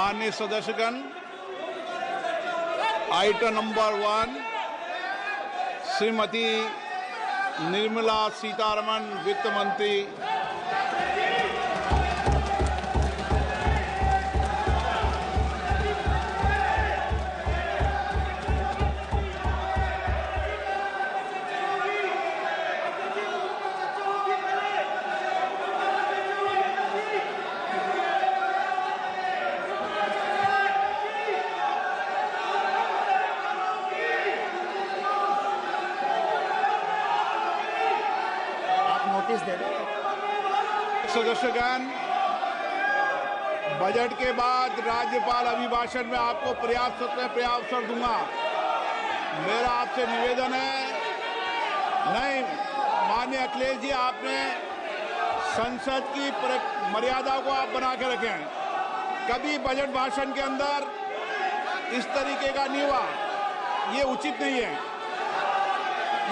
माननीय सदस्यगण, item number 1 Shrimati Nirmala Sitharaman वित्त मंत्री सदस्यगण, बजट के बाद राज्यपाल अभिभाषण में आपको पर्याप्त अवसर दूंगा। मेरा आपसे निवेदन है, नहीं माननीय अखिलेश जी, आपने संसद की मर्यादा को आप बना के रखें। कभी बजट भाषण के अंदर इस तरीके का नहीं हुआ, ये उचित नहीं है,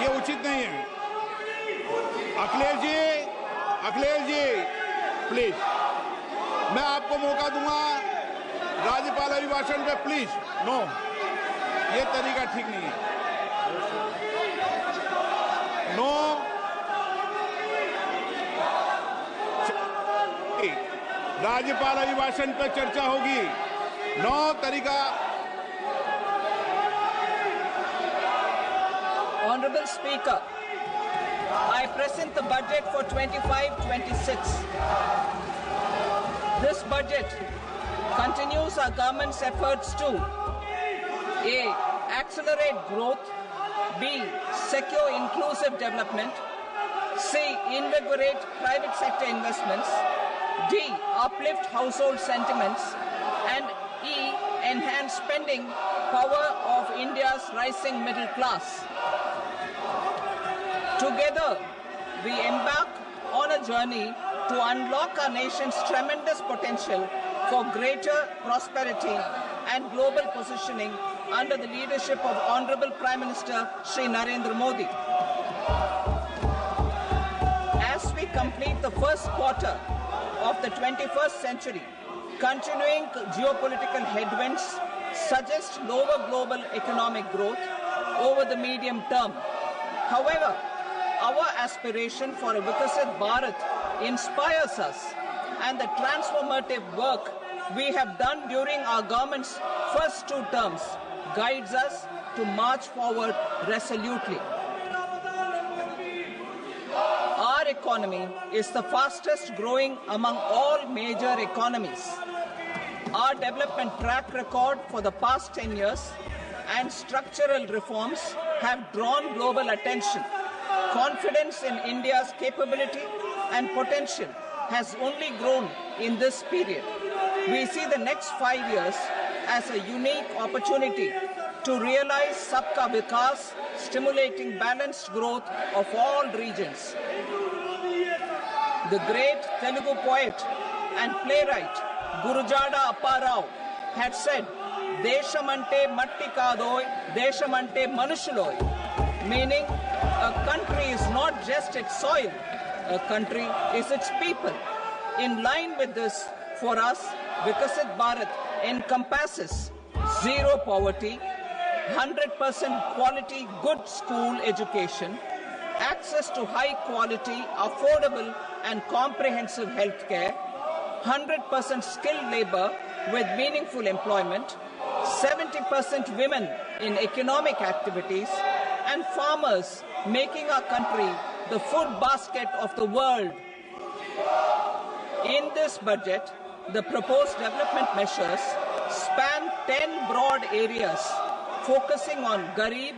ये उचित नहीं है। अखिलेश जी प्लीज, मैं आपको मौका दूंगा राज्यपाल अभिभाषण पे, प्लीज। नो, ये तरीका ठीक नहीं है। नो, राज्यपाल अभिभाषण पे चर्चा होगी। नो तरीका। Honorable Speaker, I present the budget for 25-26. This budget continues our government's efforts to A. Accelerate growth, B. Secure inclusive development, C. Invigorate private sector investments, D. Uplift household sentiments, and E. Enhance spending power of India's rising middle class. Together, we embark on a journey to unlock our nation's tremendous potential for greater prosperity and global positioning under the leadership of Honorable Prime Minister Shri Narendra Modi. As we complete the first quarter of the 21st century, continuing geopolitical headwinds suggest lower global economic growth over the medium term. However, our aspiration for a Vikasit Bharat inspires us, and the transformative work we have done during our government's first 2 terms guides us to march forward resolutely. Our economy is the fastest growing among all major economies. Our development track record for the past 10 years and structural reforms have drawn global attention. Confidence in India's capability and potential has only grown in this period. We see the next 5 years as a unique opportunity to realize Sabka Vikas, stimulating balanced growth of all regions. The great Telugu poet and playwright Gurujada Apparao had said, "Deshamante matti kadoy, deshamante manushuloy," meaning a country is not just its soil, a country is its people. In line with this, for us, Vikasit Bharat encompasses zero poverty, 100% quality good school education, access to high quality, affordable and comprehensive health care, 100% skilled labor with meaningful employment, 70% women in economic activities, and farmers making our country the food basket of the world. In this budget, the proposed development measures span 10 broad areas focusing on Garib,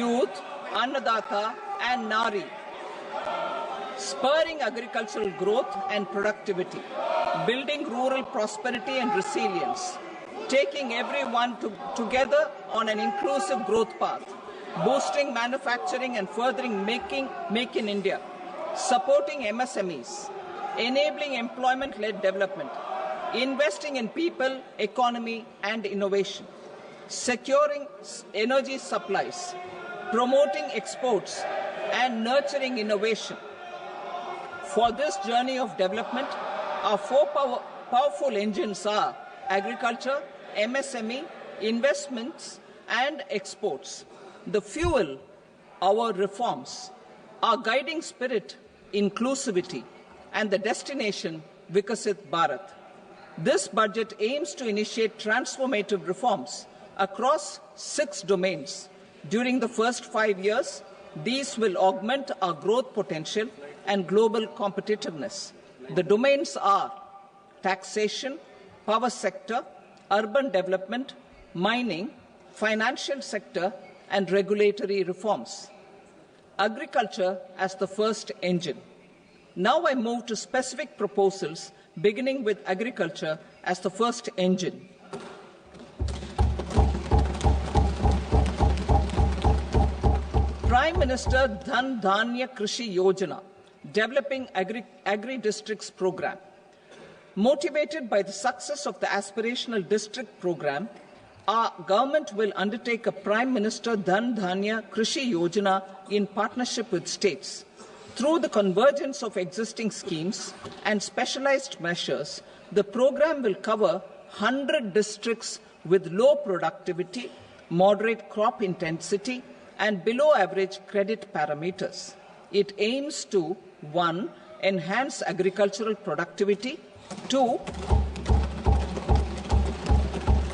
youth, Annadata and Nari, spurring agricultural growth and productivity, building rural prosperity and resilience, taking everyone together on an inclusive growth path, boosting manufacturing and furthering Make in India, supporting MSMEs, enabling employment-led development, investing in people, economy and innovation, securing energy supplies, promoting exports and nurturing innovation. For this journey of development, our 4 powerful engines are agriculture, MSME, investments and exports. The fuel, our reforms, our guiding spirit, inclusivity, and the destination, Vikasit Bharat. This budget aims to initiate transformative reforms across 6 domains. During the first 5 years, these will augment our growth potential and global competitiveness. The domains are taxation, power sector, urban development, mining, financial sector, and regulatory reforms. Agriculture as the first engine. Now I move to specific proposals, beginning with agriculture as the first engine. Prime Minister Dhan Dhanya Krishi Yojana, Developing Agri-Districts Program. Motivated by the success of the Aspirational District Program, our government will undertake a Prime Minister Dhan Dhanya Krishi Yojana in partnership with states. Through the convergence of existing schemes and specialized measures, the program will cover 100 districts with low productivity, moderate crop intensity, and below average credit parameters. It aims to 1. Enhance agricultural productivity, 2.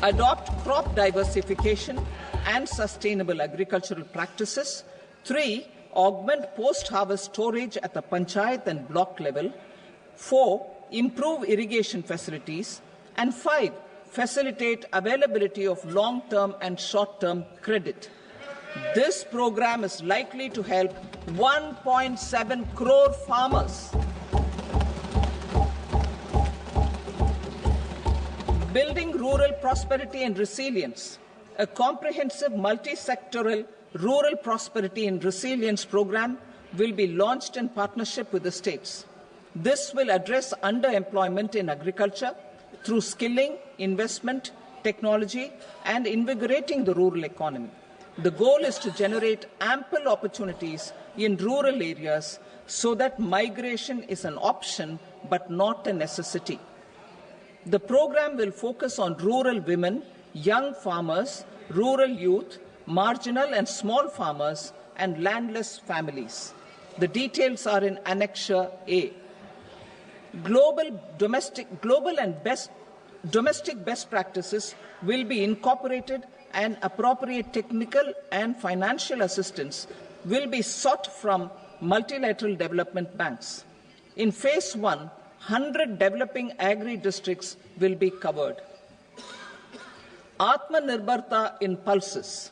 Adopt crop diversification and sustainable agricultural practices, 3. Augment post-harvest storage at the panchayat and block level, 4. Improve irrigation facilities, and 5. Facilitate availability of long-term and short-term credit. This program is likely to help 1.7 crore farmers. Building rural prosperity and resilience. A comprehensive multi-sectoral Rural Prosperity and Resilience Program will be launched in partnership with the states. This will address underemployment in agriculture through skilling, investment, technology, and invigorating the rural economy. The goal is to generate ample opportunities in rural areas so that migration is an option but not a necessity. The program will focus on rural women, young farmers, rural youth, marginal and small farmers, and landless families. The details are in Annexure A. Domestic best practices will be incorporated, and appropriate technical and financial assistance will be sought from multilateral development banks. In Phase 1, 100 developing agri-districts will be covered. Atmanirbharta in pulses.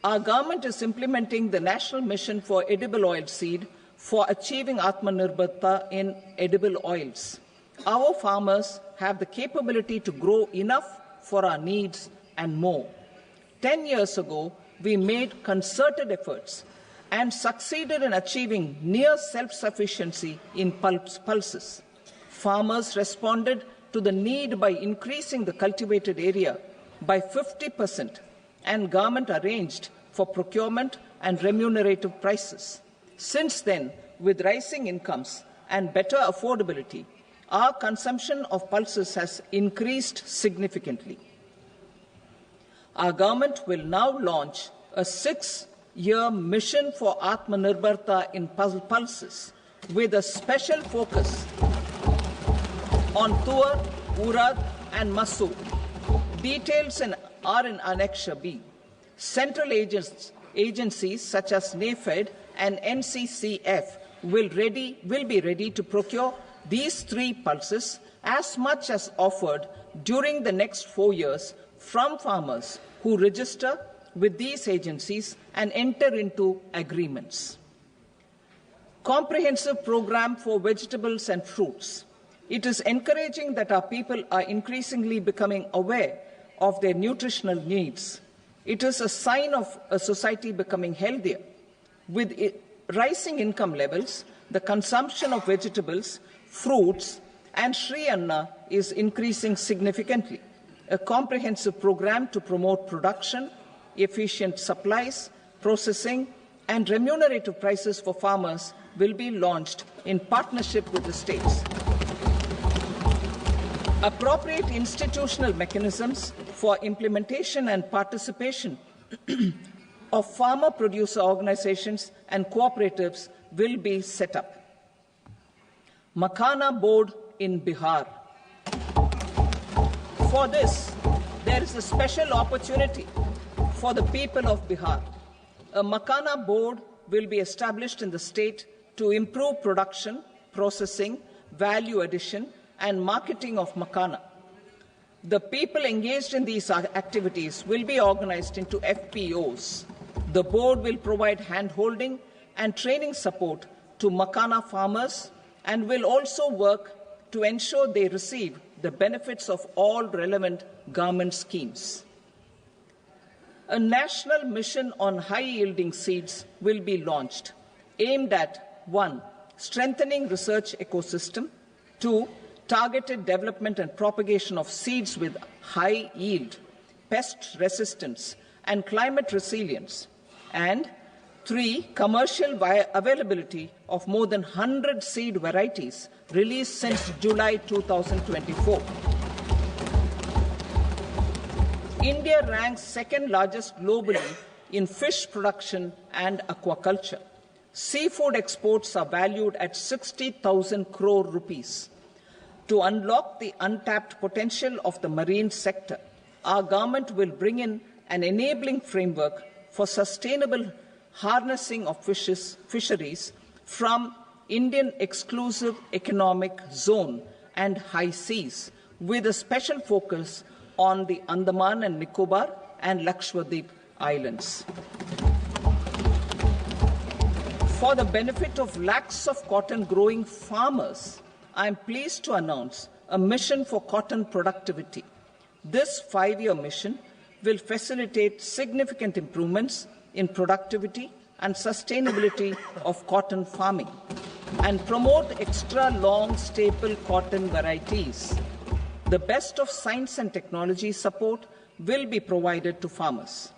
Our government is implementing the National Mission for Edible Oilseed for achieving Atmanirbharta in edible oils. Our farmers have the capability to grow enough for our needs and more. 10 years ago, we made concerted efforts and succeeded in achieving near self-sufficiency in pulses. Farmers responded to the need by increasing the cultivated area by 50%, and government arranged for procurement and remunerative prices. Since then, with rising incomes and better affordability, our consumption of pulses has increased significantly. Our government will now launch a 6-year mission for Atmanirbharta in pulses with a special focus on Tuar, Urad and Masoor. Details are in Annexure B. Central agencies such as NAFED and NCCF will be ready to procure these 3 pulses as much as offered during the next 4 years from farmers who register with these agencies and enter into agreements. Comprehensive program for vegetables and fruits. It is encouraging that our people are increasingly becoming aware of their nutritional needs. It is a sign of a society becoming healthier. With rising income levels, the consumption of vegetables, fruits, and Sri Anna is increasing significantly. A comprehensive program to promote production, efficient supplies, processing, and remunerative prices for farmers will be launched in partnership with the states. Appropriate institutional mechanisms for implementation and participation of farmer producer organizations and cooperatives will be set up. Makhana Board in Bihar. For this, there is a special opportunity for the people of Bihar. A Makhana Board will be established in the state to improve production, processing, value addition, and marketing of makhana. The people engaged in these activities will be organized into FPOs. The board will provide hand-holding and training support to makhana farmers and will also work to ensure they receive the benefits of all relevant government schemes. A national mission on high-yielding seeds will be launched, aimed at 1. Strengthening research ecosystem, 2. Targeted development and propagation of seeds with high yield, pest resistance, and climate resilience, and 3. Commercial availability of more than 100 seed varieties released since July 2024. India ranks second largest globally in fish production and aquaculture. Seafood exports are valued at 60,000 crore rupees. To unlock the untapped potential of the marine sector, our government will bring in an enabling framework for sustainable harnessing of fisheries from Indian exclusive economic zone and high seas, with a special focus on the Andaman and Nicobar and Lakshadweep islands. For the benefit of lakhs of cotton growing farmers, I am pleased to announce a mission for cotton productivity. This 5-year mission will facilitate significant improvements in productivity and sustainability of cotton farming and promote extra long staple cotton varieties. The best of science and technology support will be provided to farmers.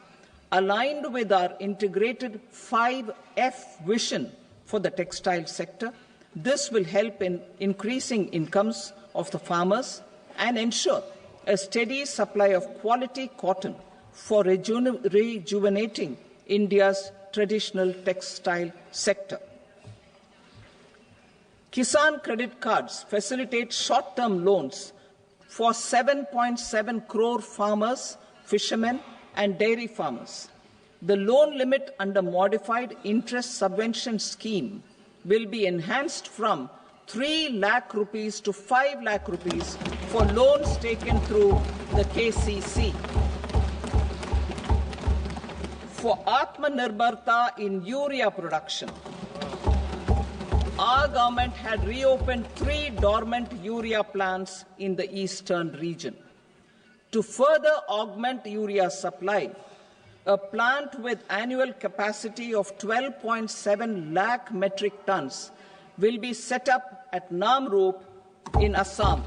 Aligned with our integrated 5F vision for the textile sector, this will help in increasing incomes of the farmers and ensure a steady supply of quality cotton for rejuvenating India's traditional textile sector. Kisan credit cards facilitate short-term loans for 7.7 crore farmers, fishermen, and dairy farmers. The loan limit under modified interest subvention scheme will be enhanced from 3 lakh rupees to 5 lakh rupees for loans taken through the KCC. For Atmanirbharta in urea production, our government had reopened 3 dormant urea plants in the eastern region. To further augment urea supply, a plant with annual capacity of 12.7 lakh metric tons will be set up at Namrup in Assam.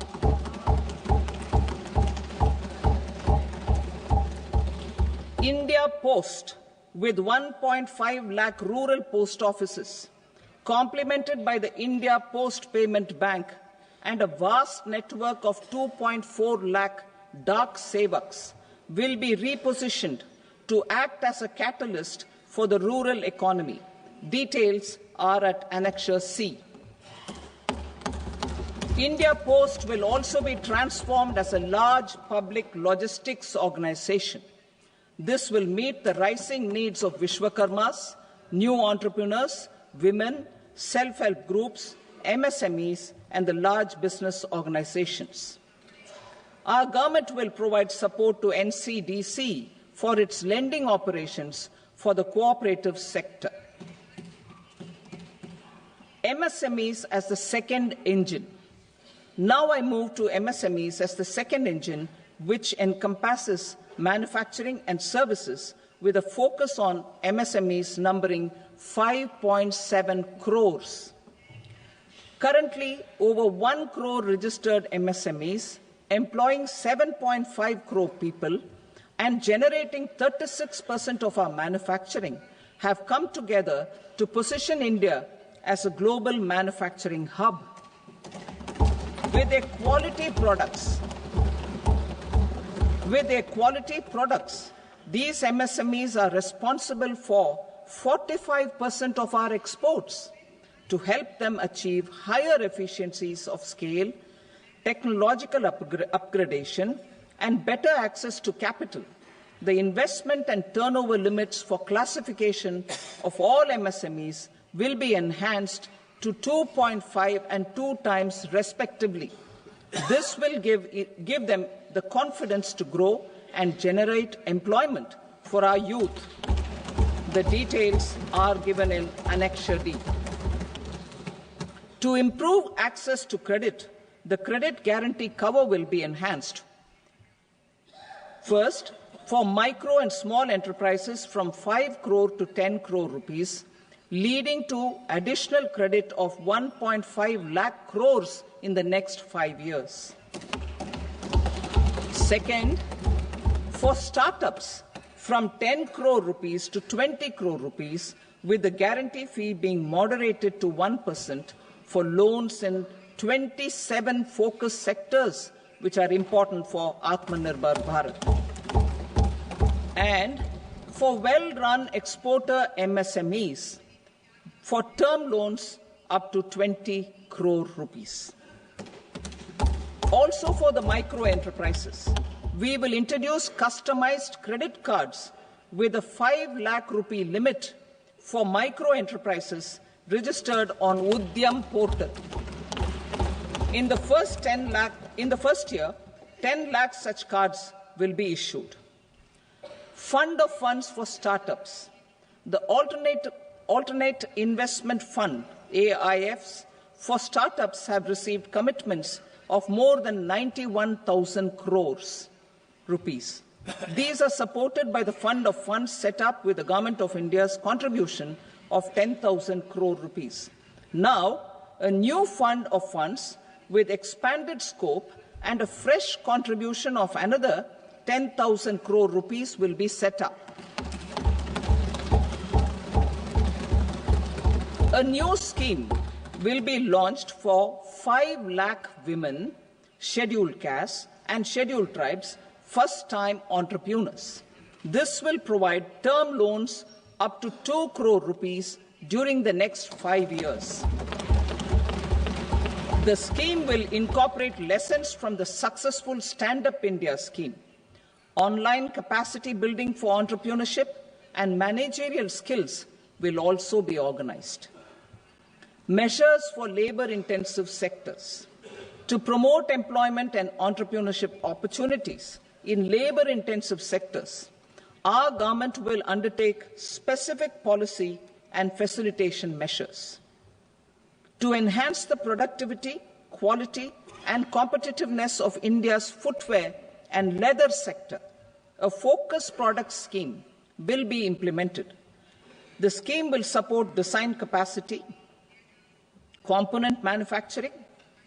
India Post, with 1.5 lakh rural post offices, complemented by the India Post Payment Bank and a vast network of 2.4 lakh Dak Sevaks, will be repositioned to act as a catalyst for the rural economy. Details are at Annexure C. India Post will also be transformed as a large public logistics organization. This will meet the rising needs of Vishwakarmas, new entrepreneurs, women, self-help groups, MSMEs, and the large business organizations. Our government will provide support to NCDC for its lending operations for the cooperative sector. MSMEs as the second engine. Now I move to MSMEs as the second engine, which encompasses manufacturing and services with a focus on MSMEs numbering 5.7 crores. Currently, over 1 crore registered MSMEs, employing 7.5 crore people and generating 36% of our manufacturing, have come together to position India as a global manufacturing hub. With their quality products, these MSMEs are responsible for 45% of our exports. To help them achieve higher efficiencies of scale, technological upgradation, and better access to capital, the investment and turnover limits for classification of all MSMEs will be enhanced to 2.5 and 2 times respectively. This will give them the confidence to grow and generate employment for our youth. The details are given in Annexure D. To improve access to credit, the credit guarantee cover will be enhanced. First, for micro and small enterprises from 5 crore to 10 crore rupees, leading to additional credit of 1.5 lakh crores in the next 5 years. Second, for startups from 10 crore rupees to 20 crore rupees, with the guarantee fee being moderated to 1% for loans in 27 focus sectors which are important for Atmanirbhar Bharat. And for well-run exporter MSMEs, for term loans up to 20 crore rupees. Also for the micro enterprises, we will introduce customized credit cards with a 5 lakh rupee limit for micro enterprises registered on Udyam portal. In the first year, 10 lakh such cards will be issued. Fund of funds for startups. The Alternate Investment Fund, AIFs, for startups have received commitments of more than 91,000 crores rupees. These are supported by the fund of funds set up with the Government of India's contribution of 10,000 crore rupees. Now, a new fund of funds with expanded scope and a fresh contribution of another 10,000 crore rupees will be set up. A new scheme will be launched for 5 lakh women, scheduled castes and scheduled tribes, first-time entrepreneurs. This will provide term loans up to 2 crore rupees during the next 5 years. The scheme will incorporate lessons from the successful Stand Up India scheme. Online capacity building for entrepreneurship and managerial skills will also be organized. Measures for labor-intensive sectors. To promote employment and entrepreneurship opportunities in labor-intensive sectors, our government will undertake specific policy and facilitation measures. To enhance the productivity, quality, and competitiveness of India's footwear and leather sector, a focused product scheme will be implemented. The scheme will support design capacity, component manufacturing,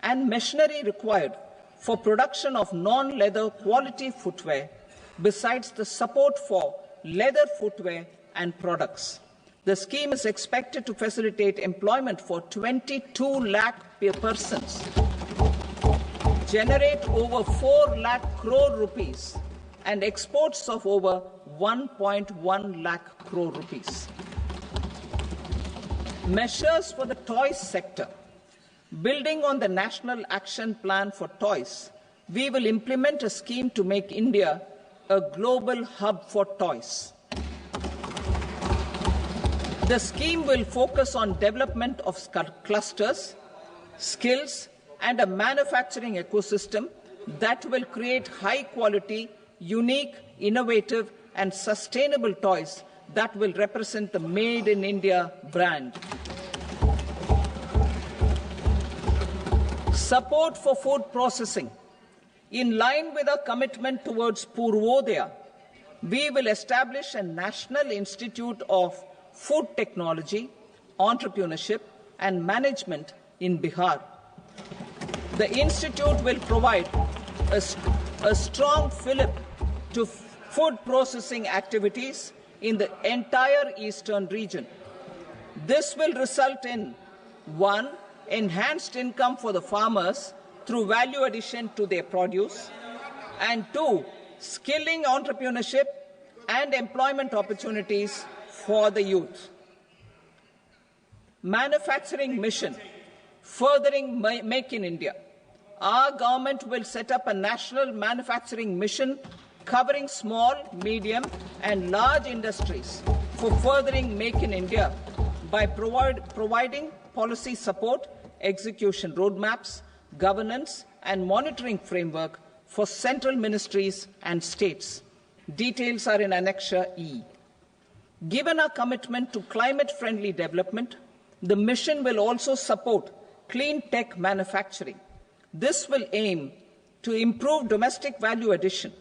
and machinery required for production of non-leather quality footwear, besides the support for leather footwear and products. The scheme is expected to facilitate employment for 22 lakh persons, generate over 4 lakh crore rupees, and exports of over 1.1 lakh crore rupees. Measures for the toys sector. Building on the National Action Plan for Toys, we will implement a scheme to make India a global hub for toys. The scheme will focus on development of clusters, skills, and a manufacturing ecosystem that will create high-quality, unique, innovative, and sustainable toys that will represent the Made in India brand. Support for food processing. In line with our commitment towards Purvodaya, we will establish a National Institute of Food Technology, Entrepreneurship and Management in Bihar. The institute will provide a strong fillip to food processing activities in the entire eastern region. This will result in 1. Enhanced income for the farmers through value addition to their produce, and 2, skilling entrepreneurship and employment opportunities for the youth. Manufacturing mission, furthering Make in India. Our government will set up a national manufacturing mission covering small, medium and large industries for furthering Make in India by providing policy support, execution roadmaps, governance and monitoring framework for central ministries and states. Details are in Annexure E. Given our commitment to climate-friendly development, the mission will also support clean tech manufacturing. This will aim to improve domestic value addition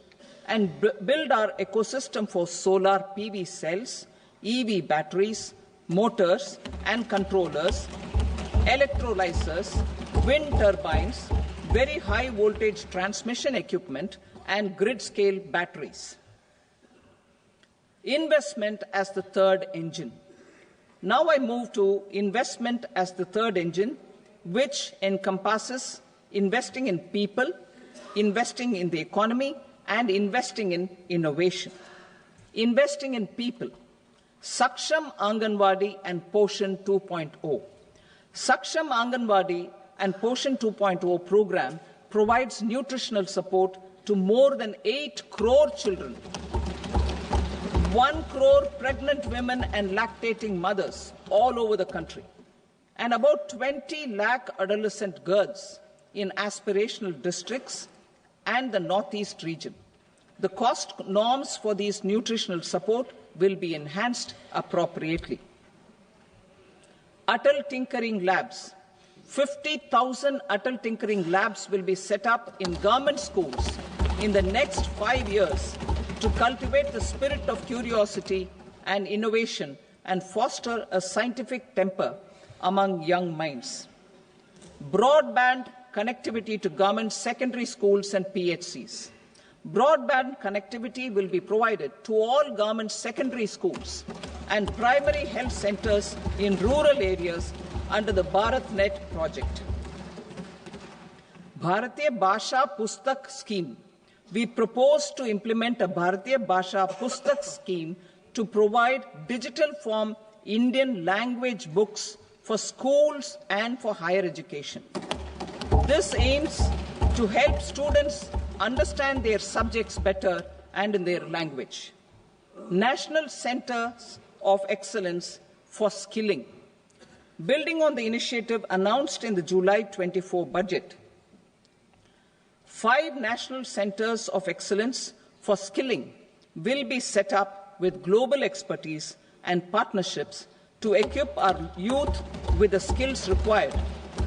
and build our ecosystem for solar PV cells, EV batteries, motors and controllers, electrolyzers, wind turbines, very high voltage transmission equipment and grid-scale batteries. Investment as the third engine. Now I move to investment as the third engine, which encompasses investing in people, investing in the economy, and investing in innovation. Investing in people. Saksham Anganwadi and Poshan 2.0. Saksham Anganwadi and Poshan 2.0 program provides nutritional support to more than 8 crore children, 1 crore pregnant women and lactating mothers all over the country, and about 20 lakh adolescent girls in aspirational districts and the Northeast region. The cost norms for these nutritional support will be enhanced appropriately. Atal Tinkering Labs. 50,000 Atal Tinkering Labs will be set up in government schools in the next 5 years to cultivate the spirit of curiosity and innovation and foster a scientific temper among young minds. Broadband connectivity to government secondary schools and PHCs. Broadband connectivity will be provided to all government secondary schools and primary health centers in rural areas under the BharatNet project. Bharatiya Bhasha Pustak Scheme. We propose to implement a Bharatiya Bhasha Pustak scheme to provide digital form Indian language books for schools and for higher education. This aims to help students understand their subjects better and in their language. National Centers of Excellence for Skilling. Building on the initiative announced in the July 24 budget, 5 national centers of excellence for skilling will be set up with global expertise and partnerships to equip our youth with the skills required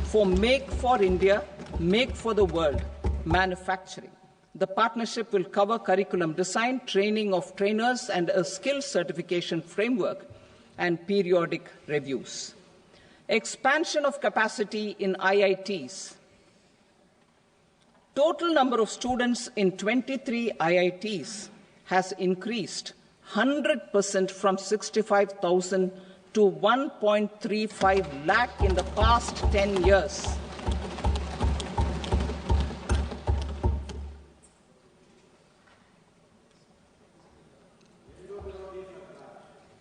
for Make for India, Make for the World manufacturing. The partnership will cover curriculum design, training of trainers, and a skills certification framework and periodic reviews. Expansion of capacity in IITs. Total number of students in 23 IITs has increased 100% from 65,000 to 1.35 lakh in the past 10 years.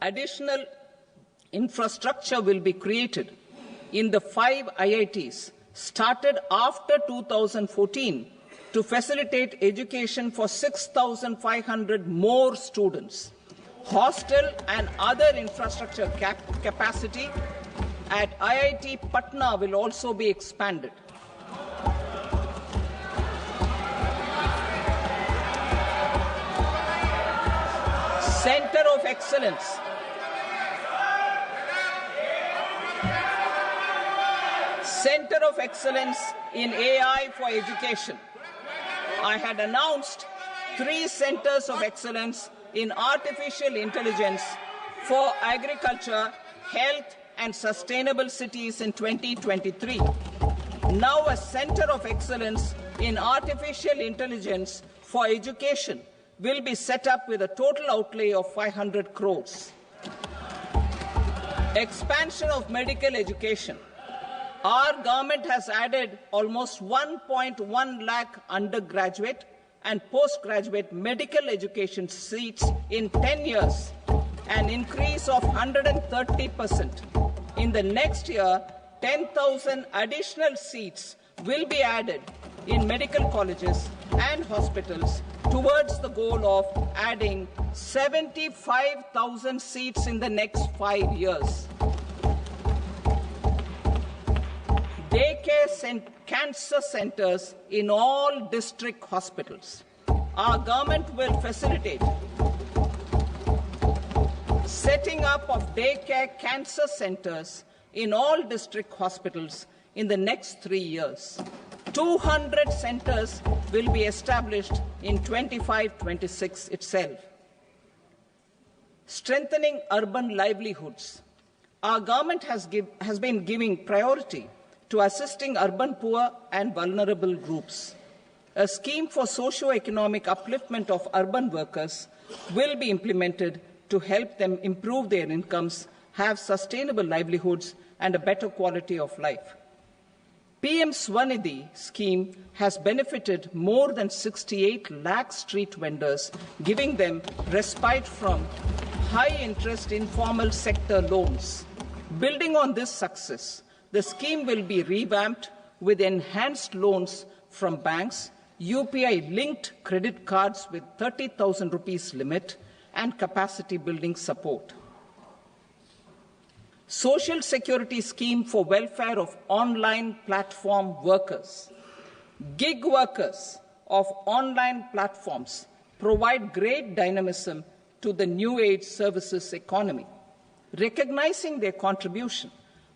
Additional infrastructure will be created in the 5 IITs started after 2014 to facilitate education for 6,500 more students. Hostel and other infrastructure capacity at IIT Patna will also be expanded. Center of Excellence. Center of Excellence in AI for Education. I had announced 3 centers of excellence in artificial intelligence for agriculture, health, and sustainable cities in 2023. Now a center of excellence in artificial intelligence for education will be set up with a total outlay of 500 crores. Expansion of medical education. Our government has added almost 1.1 lakh undergraduate and postgraduate medical education seats in 10 years, an increase of 130%. In the next year, 10,000 additional seats will be added in medical colleges and hospitals towards the goal of adding 75,000 seats in the next 5 years. Daycare cancer centers in all district hospitals. Our government will facilitate setting up of daycare cancer centers in all district hospitals in the next 3 years. 200 centers will be established in 25-26 itself. Strengthening urban livelihoods. Our government has been giving priority to assisting urban poor and vulnerable groups. A scheme for socio-economic upliftment of urban workers will be implemented to help them improve their incomes, have sustainable livelihoods, and a better quality of life. PM Swanidhi scheme has benefited more than 68 lakh street vendors, giving them respite from high-interest informal sector loans. Building on this success, the scheme will be revamped with enhanced loans from banks, UPI-linked credit cards with 30,000 rupees limit, and capacity building support. Social Security scheme for welfare of online platform workers. Gig workers of online platforms provide great dynamism to the new age services economy. Recognizing their contribution,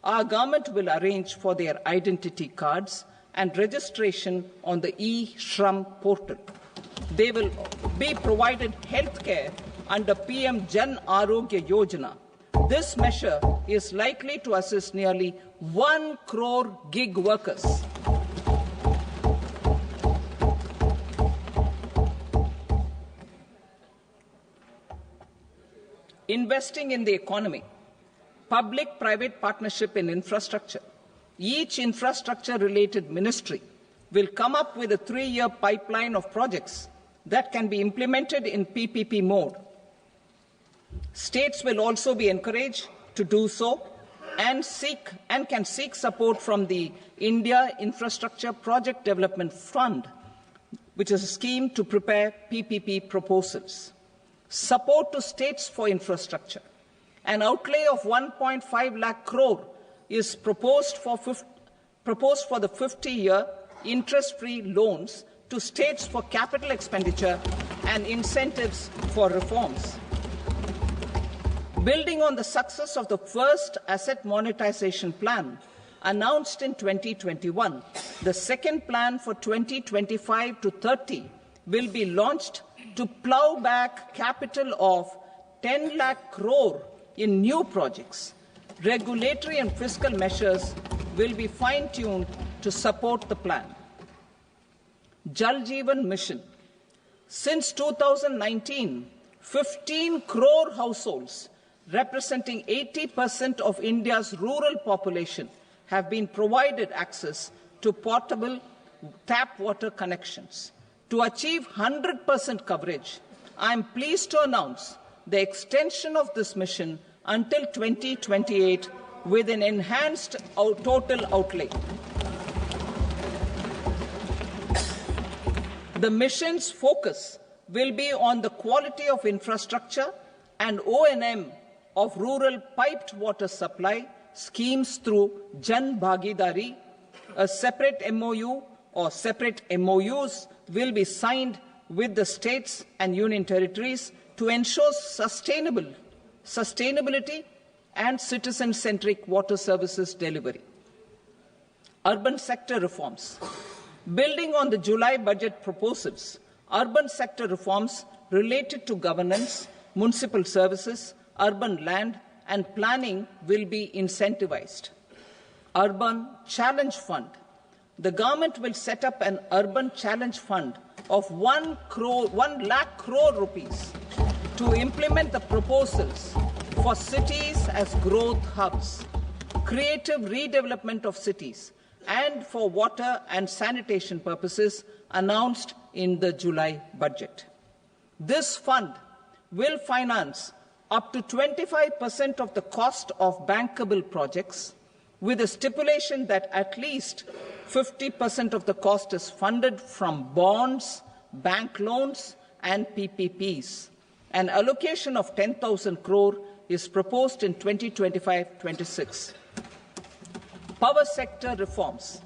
our government will arrange for their identity cards and registration on the e-Shram portal. They will be provided health care under PM Jan Arogya Yojana. This measure is likely to assist nearly 1 crore gig workers. Investing in the economy. Public-private partnership in infrastructure. Each infrastructure-related ministry will come up with a 3-year pipeline of projects that can be implemented in PPP mode. States will also be encouraged to do so and can seek support from the India Infrastructure Project Development Fund, which is a scheme to prepare PPP proposals. Support to states for infrastructure. An outlay of 1.5 lakh crore is proposed for the 50-year interest-free loans to states for capital expenditure and incentives for reforms. Building on the success of the first asset monetization plan announced in 2021, the second plan for 2025 to 30 will be launched to plow back capital of 10 lakh crore in new projects. Regulatory and fiscal measures will be fine-tuned to support the plan. Jal Jeevan Mission. Since 2019, 15 crore households representing 80% of India's rural population have been provided access to portable tap water connections. To achieve 100% coverage, I am pleased to announce the extension of this mission until 2028 with an enhanced total outlay. The mission's focus will be on the quality of infrastructure and O&M of rural piped water supply schemes through Jan Bhagidari. A separate MOU or separate MOUs will be signed with the states and union territories to ensure sustainability and citizen-centric water services delivery. Urban sector reforms. Building on the July budget proposals, urban sector reforms related to governance, municipal services, urban land and planning will be incentivized. Urban Challenge Fund. The government will set up an Urban Challenge Fund of 1 lakh crore rupees to implement the proposals for cities as growth hubs. creative redevelopment of cities, and for water and sanitation purposes announced in the July budget. This fund will finance up to 25% of the cost of bankable projects, with a stipulation that at least 50% of the cost is funded from bonds, bank loans, and PPPs. An allocation of 10,000 crore is proposed in 2025-26. Power sector reforms.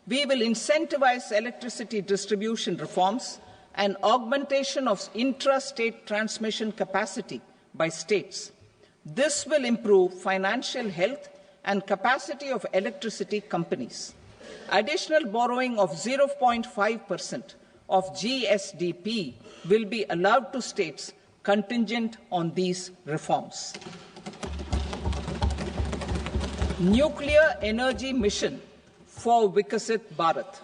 We will incentivize electricity distribution reforms and augmentation of intra-state transmission capacity by states. This will improve financial health and capacity of electricity companies. Additional borrowing of 0.5% of GSDP will be allowed to states contingent on these reforms. Nuclear energy mission for Vikasit Bharat.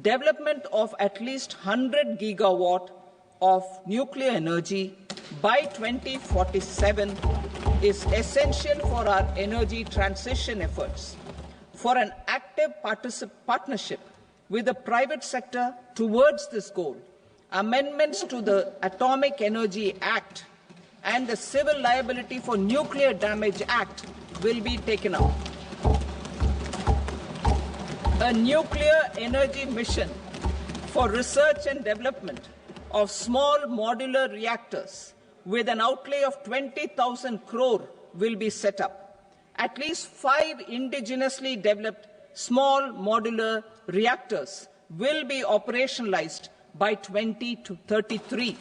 Development of at least 100 gigawatt of nuclear energy by 2047 is essential for our energy transition efforts. For an active partnership with the private sector towards this goal, amendments to the Atomic Energy Act and the Civil Liability for Nuclear Damage Act will be taken up. A nuclear energy mission for research and development of small modular reactors with an outlay of 20,000 crore will be set up. At least 5 indigenously developed small modular reactors will be operationalized by 2033.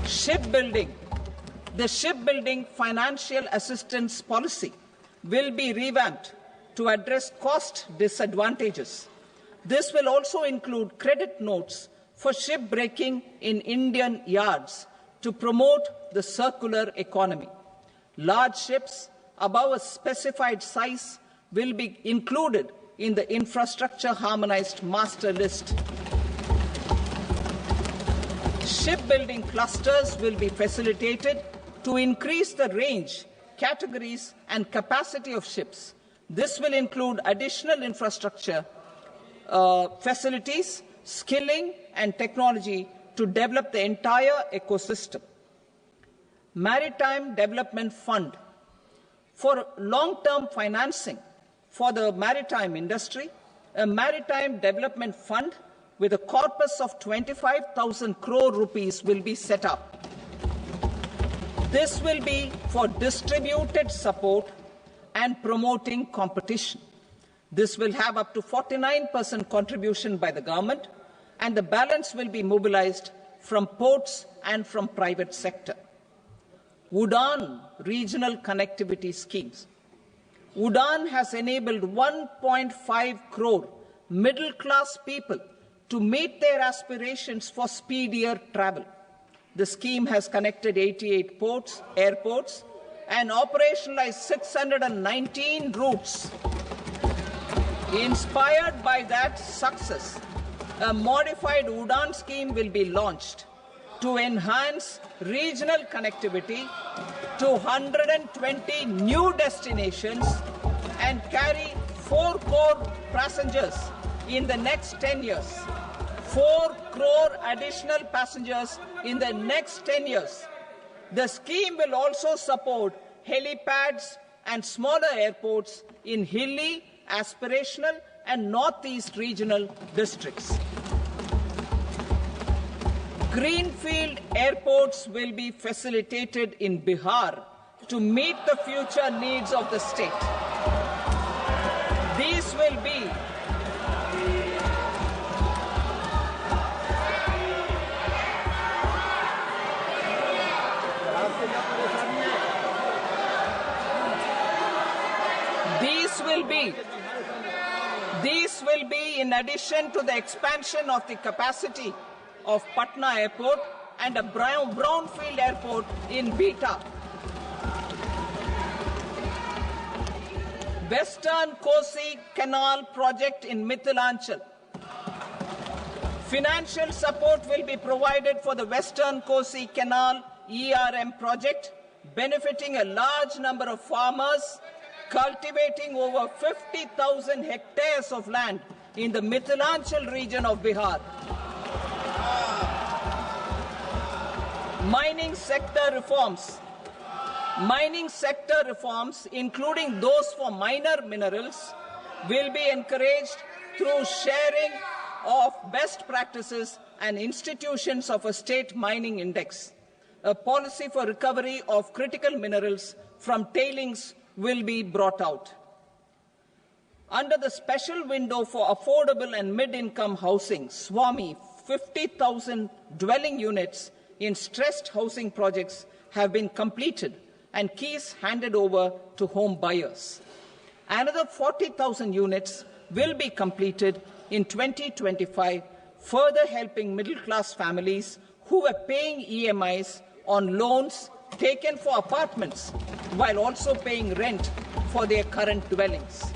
Shipbuilding. The shipbuilding financial assistance policy will be revamped to address cost disadvantages. This will also include credit notes for shipbreaking in Indian yards to promote the circular economy. Large ships above a specified size will be included in the infrastructure harmonized master list. Shipbuilding clusters will be facilitated to increase the range, categories, and capacity of ships. This will include additional infrastructure, facilities, skilling, and technology to develop the entire ecosystem. Maritime Development Fund. For long-term financing for the maritime industry, a Maritime Development Fund with a corpus of 25,000 crore rupees will be set up. This will be for distributed support and promoting competition. This will have up to 49% contribution by the government, and the balance will be mobilized from ports and from private sector. UDAN regional connectivity schemes. UDAN has enabled 1.5 crore middle-class people to meet their aspirations for speedier travel. The scheme has connected 88 airports, and operationalized 619 routes. Inspired by that success, a modified UDAN scheme will be launched to enhance regional connectivity to 120 new destinations and carry 4 crore passengers in the next 10 years. 4 crore additional passengers in the next 10 years. The scheme will also support helipads and smaller airports in hilly, aspirational, and northeast regional districts. Greenfield airports will be facilitated in Bihar to meet the future needs of the state. These will be in addition to the expansion of the capacity of Patna Airport and a brownfield airport in Beta. Western Kosi Canal project in Mithilanchal. Financial support will be provided for the Western Kosi Canal ERM project benefiting a large number of farmers, cultivating over 50,000 hectares of land in the Mithilanchal region of Bihar. Mining sector reforms, including those for minor minerals, will be encouraged through sharing of best practices and institutions of a state mining index. A policy for recovery of critical minerals from tailings will be brought out. Under the special window for affordable and mid-income housing, SWAMI, 50,000 dwelling units in stressed housing projects have been completed and keys handed over to home buyers. Another 40,000 units will be completed in 2025, further helping middle-class families who were paying EMIs on loans taken for apartments while also paying rent for their current dwellings.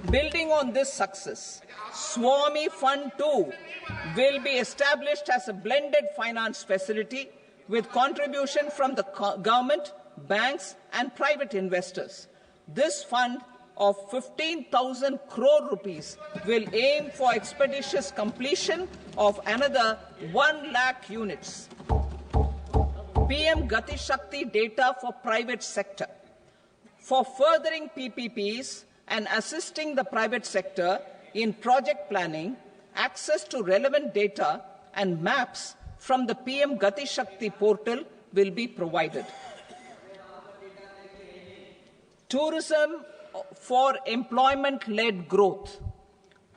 Building on this success, SWAMI Fund 2 will be established as a blended finance facility with contribution from the government, banks and private investors. This fund of 15,000 crore rupees will aim for expeditious completion of another 1 lakh units. PM Gati Shakti data for private sector. For furthering PPPs and assisting the private sector in project planning, access to relevant data and maps from the PM Gati Shakti portal will be provided. Tourism for employment-led growth.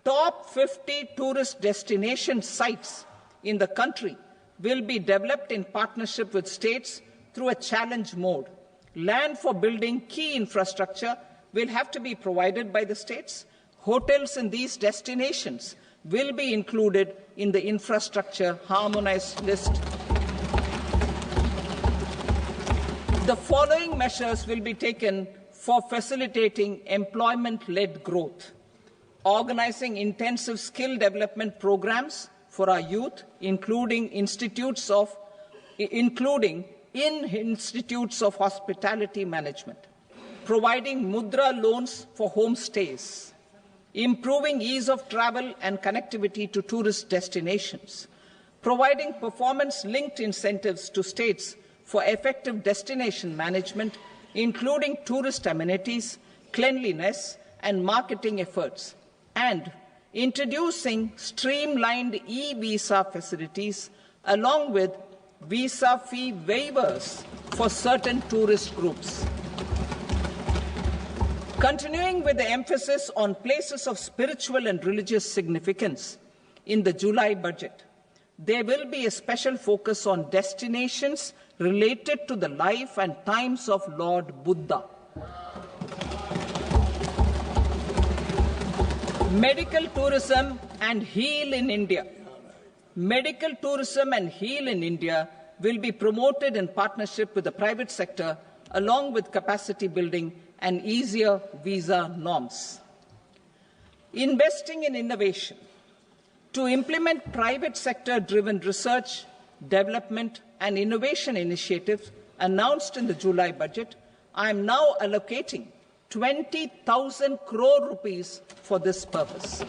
Top 50 tourist destination sites in the country will be developed in partnership with states through a challenge mode. Land for building key infrastructure will have to be provided by the states. Hotels in these destinations will be included in the infrastructure harmonized list. The following measures will be taken for facilitating employment-led growth: organizing intensive skill development programs for our youth, including in institutes of hospitality management, providing mudra loans for homestays, improving ease of travel and connectivity to tourist destinations, providing performance-linked incentives to states for effective destination management, including tourist amenities, cleanliness, and marketing efforts, and introducing streamlined e-visa facilities along with visa fee waivers for certain tourist groups. Continuing with the emphasis on places of spiritual and religious significance, in the July budget, there will be a special focus on destinations related to the life and times of Lord Buddha. Medical tourism and heal in India. Medical tourism and heal in India will be promoted in partnership with the private sector, along with capacity building and easier visa norms. Investing in innovation. To implement private sector-driven research, development and innovation initiatives announced in the July budget, I am now allocating 20,000 crore rupees for this purpose.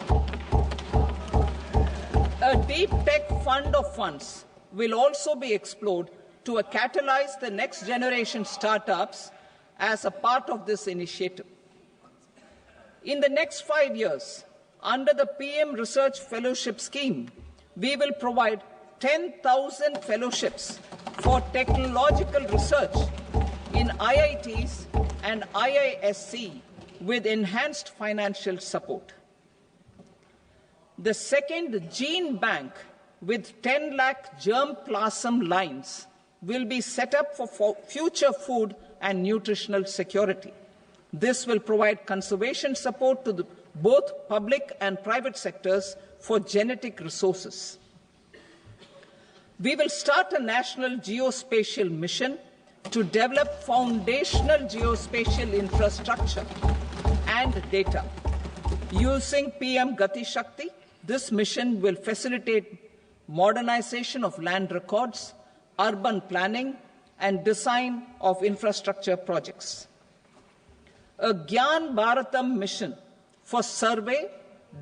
A deep tech fund of funds will also be explored to catalyze the next generation startups as a part of this initiative. In the next 5 years, under the PM Research Fellowship Scheme, we will provide 10,000 fellowships for technological research in IITs and IISc with enhanced financial support. The second gene bank with 10 lakh germplasm lines will be set up for future food and nutritional security. This will provide conservation support to both public and private sectors for genetic resources. We will start a national geospatial mission to develop foundational geospatial infrastructure and data. Using PM Gati Shakti, this mission will facilitate modernization of land records, urban planning, and design of infrastructure projects. A Gyan Bharatam mission for survey,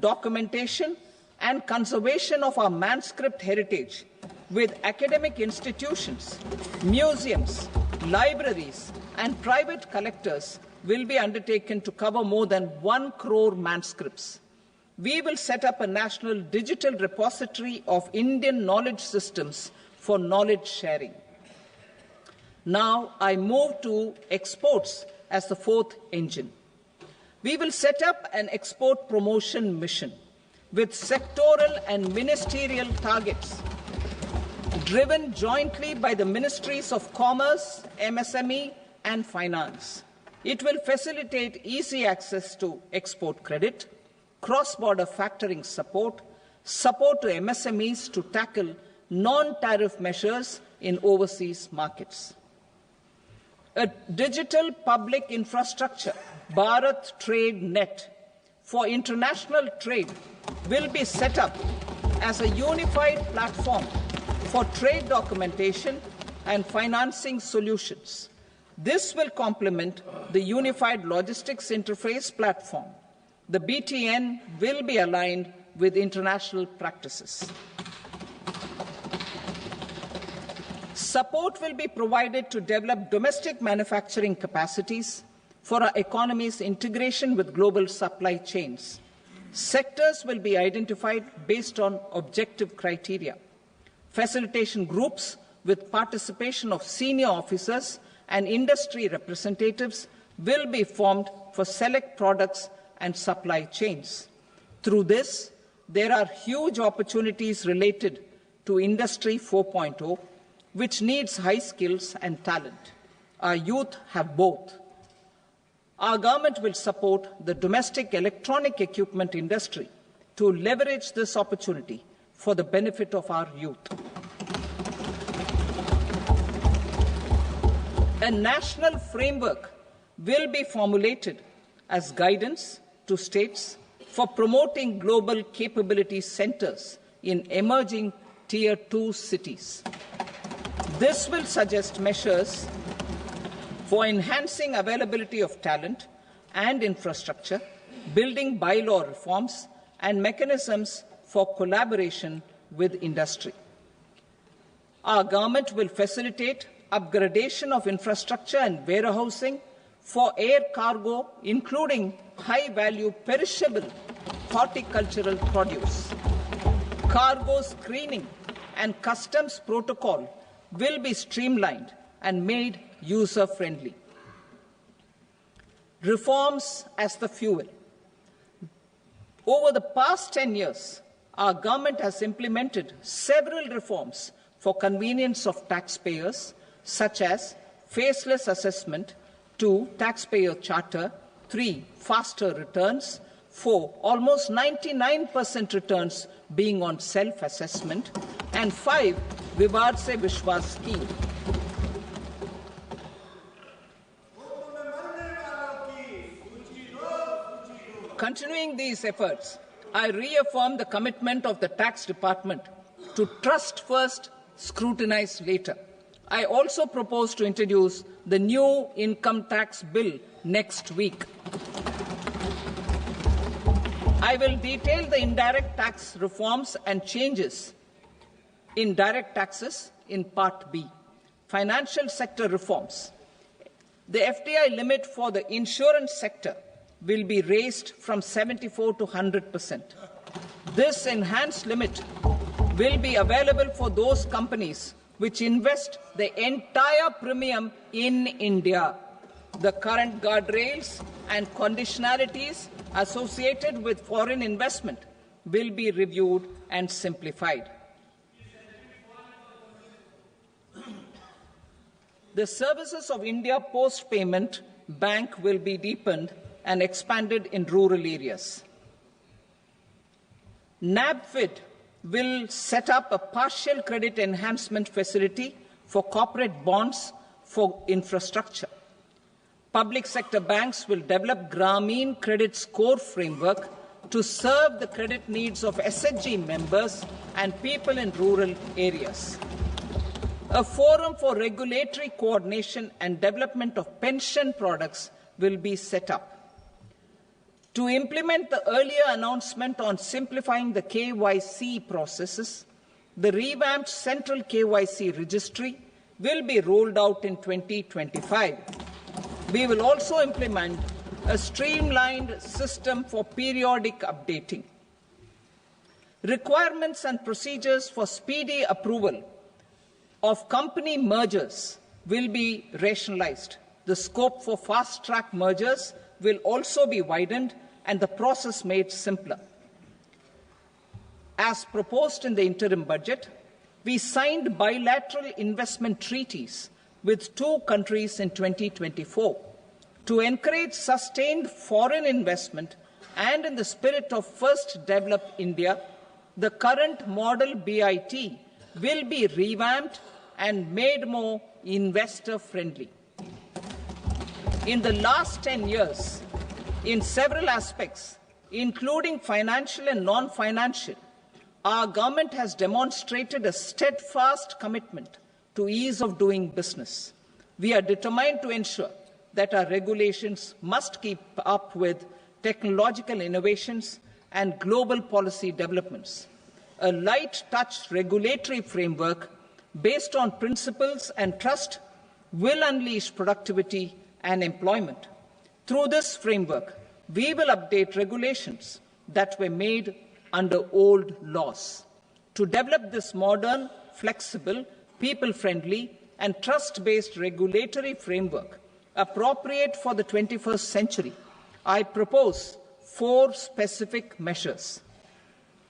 documentation, and conservation of our manuscript heritage with academic institutions, museums, libraries, and private collectors will be undertaken to cover more than 1 crore manuscripts. We will set up a national digital repository of Indian knowledge systems for knowledge sharing. Now I move to exports as the fourth engine. We will set up an export promotion mission with sectoral and ministerial targets driven jointly by the Ministries of Commerce, MSME, and Finance. It will facilitate easy access to export credit, cross-border factoring support, support to MSMEs to tackle non-tariff measures in overseas markets. A digital public infrastructure, Bharat Trade Net, for international trade will be set up as a unified platform for trade documentation and financing solutions. This will complement the Unified Logistics Interface platform. The BTN will be aligned with international practices. Support will be provided to develop domestic manufacturing capacities for our economy's integration with global supply chains. Sectors will be identified based on objective criteria. Facilitation groups with participation of senior officers and industry representatives will be formed for select products and supply chains. Through this, there are huge opportunities related to Industry 4.0, which needs high skills and talent. Our youth have both. Our government will support the domestic electronic equipment industry to leverage this opportunity for the benefit of our youth. A national framework will be formulated as guidance to states for promoting global capability centers in emerging Tier 2 cities. This will suggest measures for enhancing availability of talent and infrastructure, building bylaw reforms, and mechanisms for collaboration with industry. Our government will facilitate upgradation of infrastructure and warehousing for air cargo, including high-value perishable horticultural produce. Cargo screening and customs protocol will be streamlined and made user-friendly. Reforms as the fuel. Over the past 10 years, our government has implemented several reforms for convenience of taxpayers, such as faceless assessment, 2, taxpayer charter, 3, faster returns, 4, almost 99% returns being on self-assessment, and 5, Vivad Se Vishwas scheme. Continuing these efforts, I reaffirm the commitment of the Tax Department to trust first, scrutinize later. I also propose to introduce the new income tax bill next week. I will detail the indirect tax reforms and changes in direct taxes in Part B. Financial sector reforms. The FDI limit for the insurance sector will be raised from 74 to 100%. This enhanced limit will be available for those companies which invest the entire premium in India. The current guardrails and conditionalities associated with foreign investment will be reviewed and simplified. The services of India Post Payment Bank will be deepened and expanded in rural areas. NABFID will set up a partial credit enhancement facility for corporate bonds for infrastructure. Public sector banks will develop Grameen Credit Score framework to serve the credit needs of SHG members and people in rural areas. A forum for regulatory coordination and development of pension products will be set up. To implement the earlier announcement on simplifying the KYC processes, the revamped Central KYC Registry will be rolled out in 2025. We will also implement a streamlined system for periodic updating. Requirements and procedures for speedy approval of company mergers will be rationalized. The scope for fast-track mergers will also be widened and the process made simpler. As proposed in the interim budget, we signed bilateral investment treaties with 2 countries in 2024 to encourage sustained foreign investment, and in the spirit of First Develop India, the current model BIT will be revamped and made more investor-friendly. In the last 10 years, in several aspects, including financial and non-financial, our government has demonstrated a steadfast commitment to ease of doing business. We are determined to ensure that our regulations must keep up with technological innovations and global policy developments. A light-touch regulatory framework based on principles and trust will unleash productivity and employment. Through this framework, we will update regulations that were made under old laws. To develop this modern, flexible, people-friendly and trust-based regulatory framework appropriate for the 21st century, I propose 4 specific measures.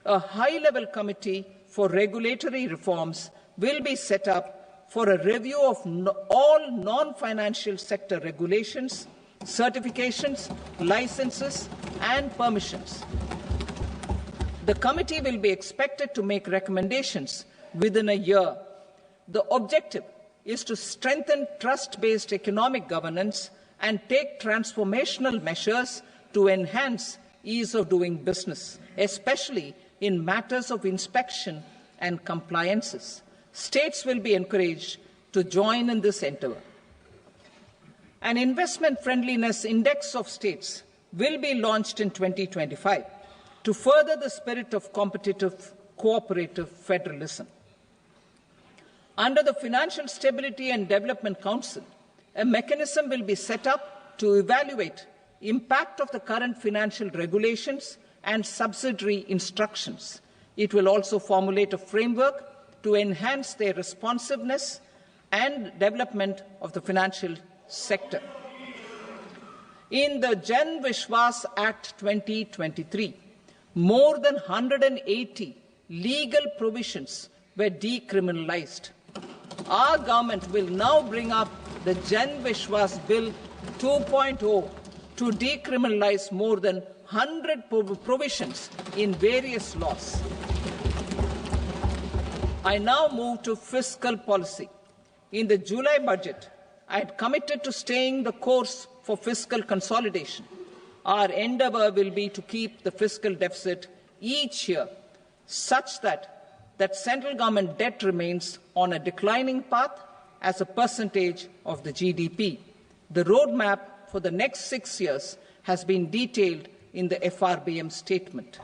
A high-level committee for regulatory reforms will be set up for a review of all non-financial sector regulations, certifications, licenses, and permissions. The committee will be expected to make recommendations within a year. The objective is to strengthen trust-based economic governance and take transformational measures to enhance ease of doing business, especially in matters of inspection and compliances. States will be encouraged to join in this endeavour. An investment friendliness index of states will be launched in 2025 to further the spirit of competitive, cooperative federalism. Under the Financial Stability and Development Council, a mechanism will be set up to evaluate impact of the current financial regulations and subsidiary instructions. It will also formulate a framework to enhance their responsiveness and development of the financial sector. In the Jan Vishwas Act 2023, more than 180 legal provisions were decriminalized. Our government will now bring up the Jan Vishwas Bill 2.0 to decriminalize more than 100 provisions in various laws. I now move to fiscal policy. In the July budget, I had committed to staying the course for fiscal consolidation. Our endeavour will be to keep the fiscal deficit each year such that central government debt remains on a declining path as a percentage of the GDP. The roadmap for the next 6 years has been detailed in the FRBM statement.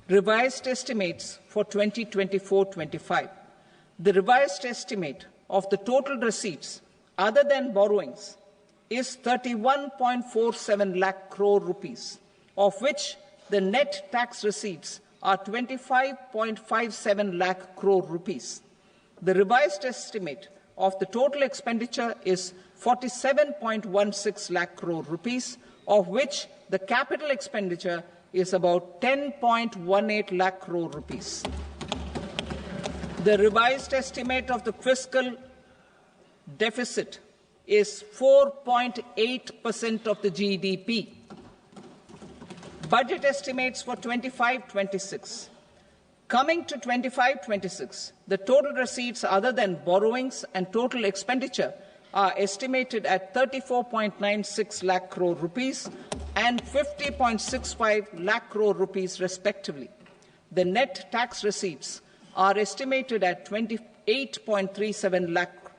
Revised estimates for 2024-25. The revised estimate of the total receipts other than borrowings is 31.47 lakh crore rupees, of which the net tax receipts are 25.57 lakh crore rupees. The revised estimate of the total expenditure is 47.16 lakh crore rupees, of which the capital expenditure is about 10.18 lakh crore rupees. The revised estimate of the fiscal deficit is 4.8% of the GDP. Budget estimates for 25-26. Coming to 25-26, the total receipts other than borrowings and total expenditure are estimated at 34.96 lakh crore rupees and 50.65 lakh crore rupees respectively. The net tax receipts are estimated at 8.37 lakh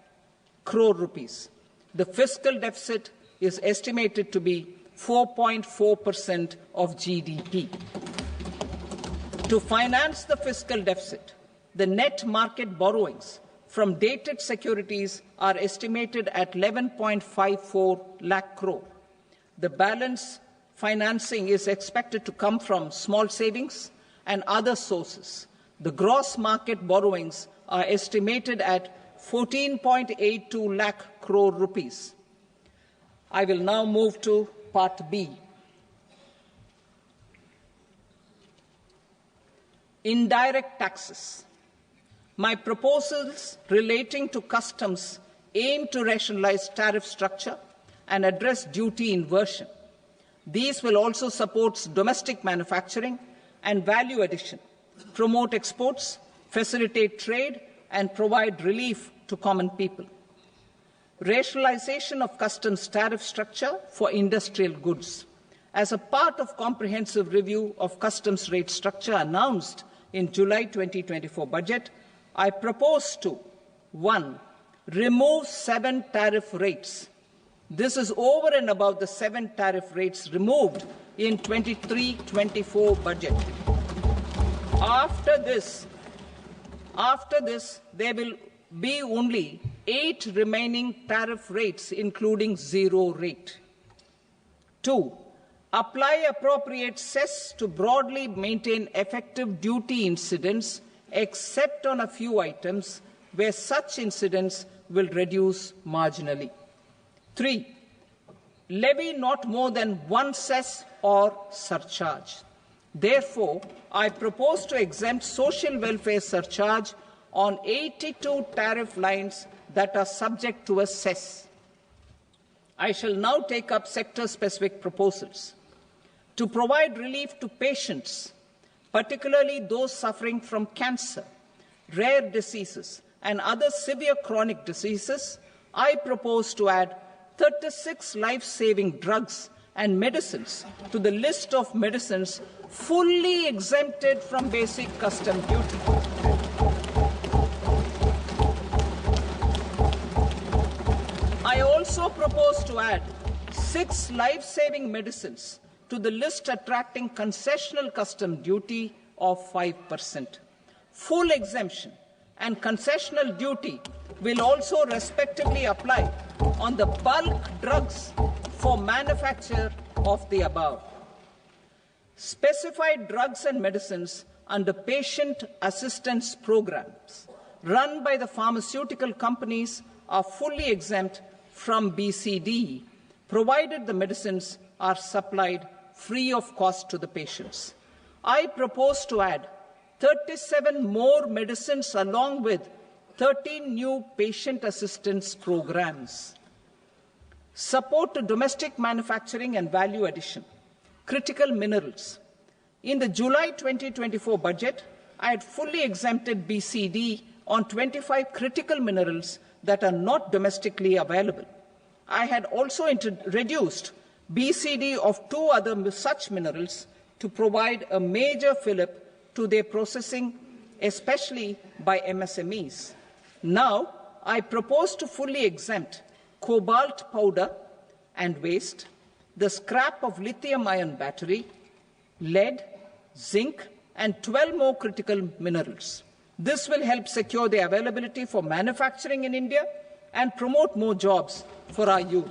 crore rupees. The fiscal deficit is estimated to be 4.4% of GDP. To finance the fiscal deficit, the net market borrowings from dated securities are estimated at 11.54 lakh crore. The balance financing is expected to come from small savings and other sources. The gross market borrowings are estimated at 14.82 lakh crore rupees. I will now move to Part B. Indirect taxes. My proposals relating to customs aim to rationalize tariff structure and address duty inversion. These will also support domestic manufacturing and value addition, promote exports, facilitate trade, and provide relief to common people. Rationalization of customs tariff structure for industrial goods. As a part of comprehensive review of customs rate structure announced in July 2024 budget, I propose to 1. Remove 7 tariff rates. This is over and above the 7 tariff rates removed in 23-24 budget. After this, there will be only 8 remaining tariff rates, including 0 rate. 2. Apply appropriate cess to broadly maintain effective duty incidence, except on a few items where such incidence will reduce marginally. 3. Levy not more than 1 cess or surcharge. Therefore, I propose to exempt social welfare surcharge on 82 tariff lines that are subject to a cess. I shall now take up sector-specific proposals. To provide relief to patients, particularly those suffering from cancer, rare diseases, and other severe chronic diseases, I propose to add 36 life-saving drugs and medicines to the list of medicines fully exempted from basic custom duty. I also propose to add 6 life-saving medicines to the list attracting concessional custom duty of 5%. Full exemption and concessional duty will also respectively apply on the bulk drugs for manufacture of the above. Specified drugs and medicines under patient assistance programs run by the pharmaceutical companies are fully exempt from BCD, provided the medicines are supplied free of cost to the patients. I propose to add 37 more medicines along with 13 new patient assistance programs. Support to domestic manufacturing and value addition. Critical minerals. In the July 2024 budget, I had fully exempted BCD on 25 critical minerals that are not domestically available. I had also reduced BCD of 2 other such minerals to provide a major fillip to their processing, especially by MSMEs. Now, I propose to fully exempt cobalt powder and waste, the scrap of lithium-ion battery, lead, zinc, and 12 more critical minerals. This will help secure their availability for manufacturing in India and promote more jobs for our youth.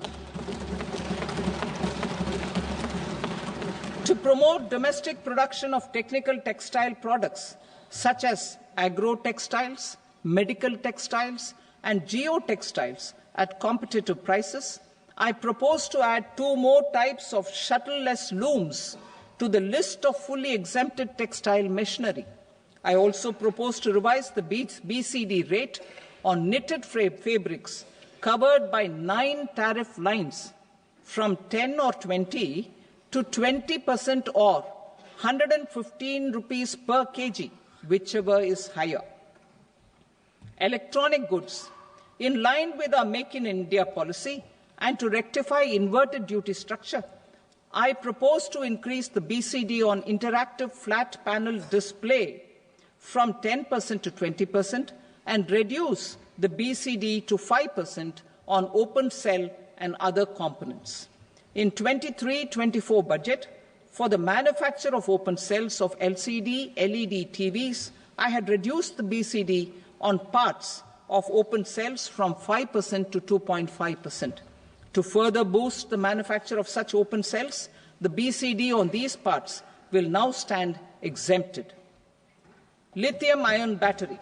To promote domestic production of technical textile products such as agro-textiles, medical textiles, and geotextiles at competitive prices, I propose to add 2 more types of shuttle-less looms to the list of fully exempted textile machinery. I also propose to revise the BCD rate on knitted fabrics covered by 9 tariff lines from 10 or 20 to 20% or 115 rupees per kg, whichever is higher. Electronic goods. In line with our Make in India policy and to rectify inverted duty structure, I propose to increase the BCD on interactive flat panel display from 10% to 20% and reduce the BCD to 5% on open cell and other components. In 23-24 budget, for the manufacture of open cells of LCD, LED TVs, I had reduced the BCD on parts of open cells from 5% to 2.5%. To further boost the manufacture of such open cells, the BCD on these parts will now stand exempted. Lithium-ion battery.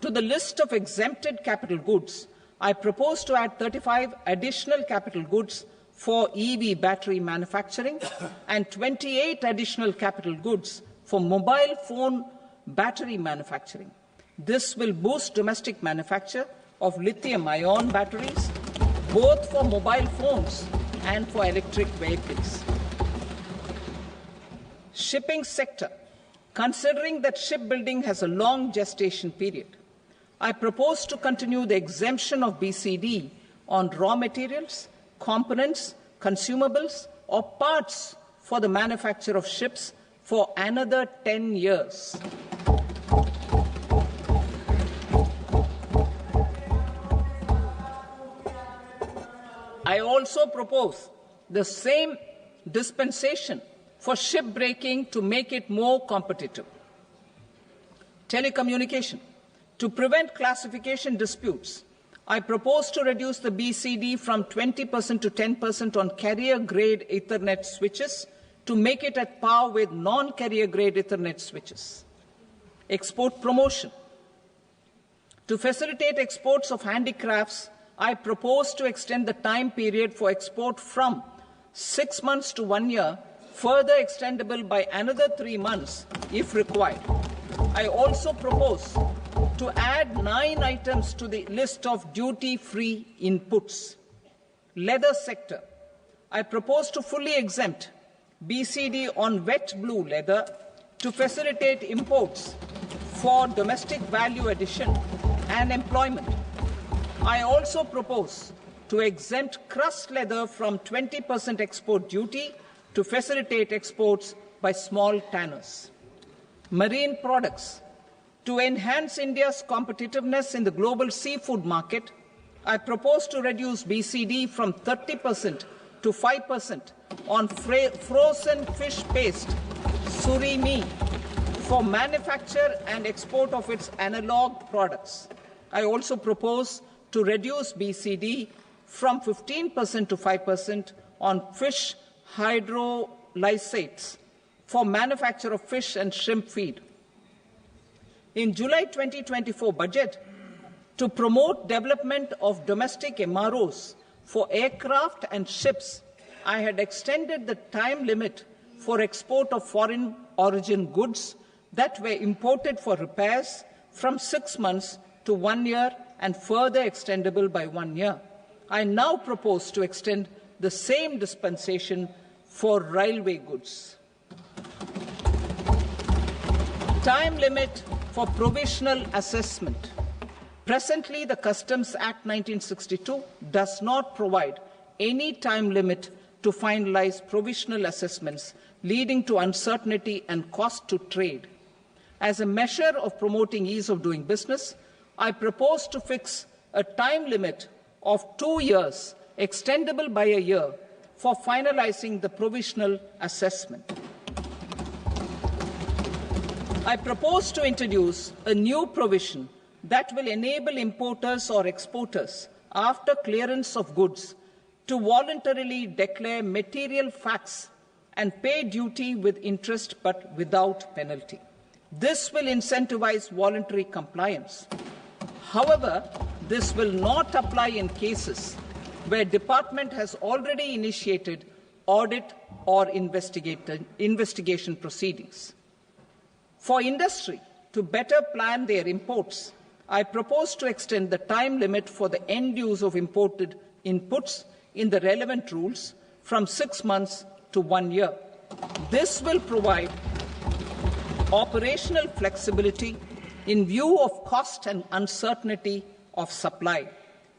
To the list of exempted capital goods, I propose to add 35 additional capital goods for EV battery manufacturing and 28 additional capital goods for mobile phone battery manufacturing. This will boost domestic manufacture of lithium-ion batteries, both for mobile phones and for electric vehicles. Shipping sector. Considering that shipbuilding has a long gestation period, I propose to continue the exemption of BCD on raw materials, components, consumables, or parts for the manufacture of ships for another 10 years. I also propose the same dispensation for shipbreaking to make it more competitive. Telecommunication. To prevent classification disputes, I propose to reduce the BCD from 20% to 10% on carrier-grade Ethernet switches to make it at par with non-carrier-grade Ethernet switches. Export promotion. To facilitate exports of handicrafts, I propose to extend the time period for export from 6 months to 1 year, further extendable by another 3 months if required. I also propose to add 9 items to the list of duty-free inputs. Leather sector. I propose to fully exempt BCD on wet blue leather to facilitate imports for domestic value addition and employment. I also propose to exempt crust leather from 20% export duty to facilitate exports by small tanners. Marine products. To enhance India's competitiveness in the global seafood market, I propose to reduce BCD from 30% to 5% on frozen fish paste, surimi, for manufacture and export of its analog products. I also propose to reduce BCD from 15% to 5% on fish hydrolysates for manufacture of fish and shrimp feed. In July 2024 budget, to promote development of domestic MROs for aircraft and ships, I had extended the time limit for export of foreign origin goods that were imported for repairs from 6 months to 1 year and further extendable by 1 year. I now propose to extend the same dispensation for railway goods. Time limit for provisional assessment. Presently, the Customs Act 1962 does not provide any time limit to finalize provisional assessments, leading to uncertainty and cost to trade. As a measure of promoting ease of doing business, I propose to fix a time limit of 2 years, extendable by a year, for finalizing the provisional assessment. I propose to introduce a new provision that will enable importers or exporters, after clearance of goods, to voluntarily declare material facts and pay duty with interest but without penalty. This will incentivize voluntary compliance. However, this will not apply in cases where department has already initiated audit or investigation proceedings. For industry to better plan their imports, I propose to extend the time limit for the end use of imported inputs in the relevant rules from 6 months to 1 year. This will provide operational flexibility in view of cost and uncertainty of supply.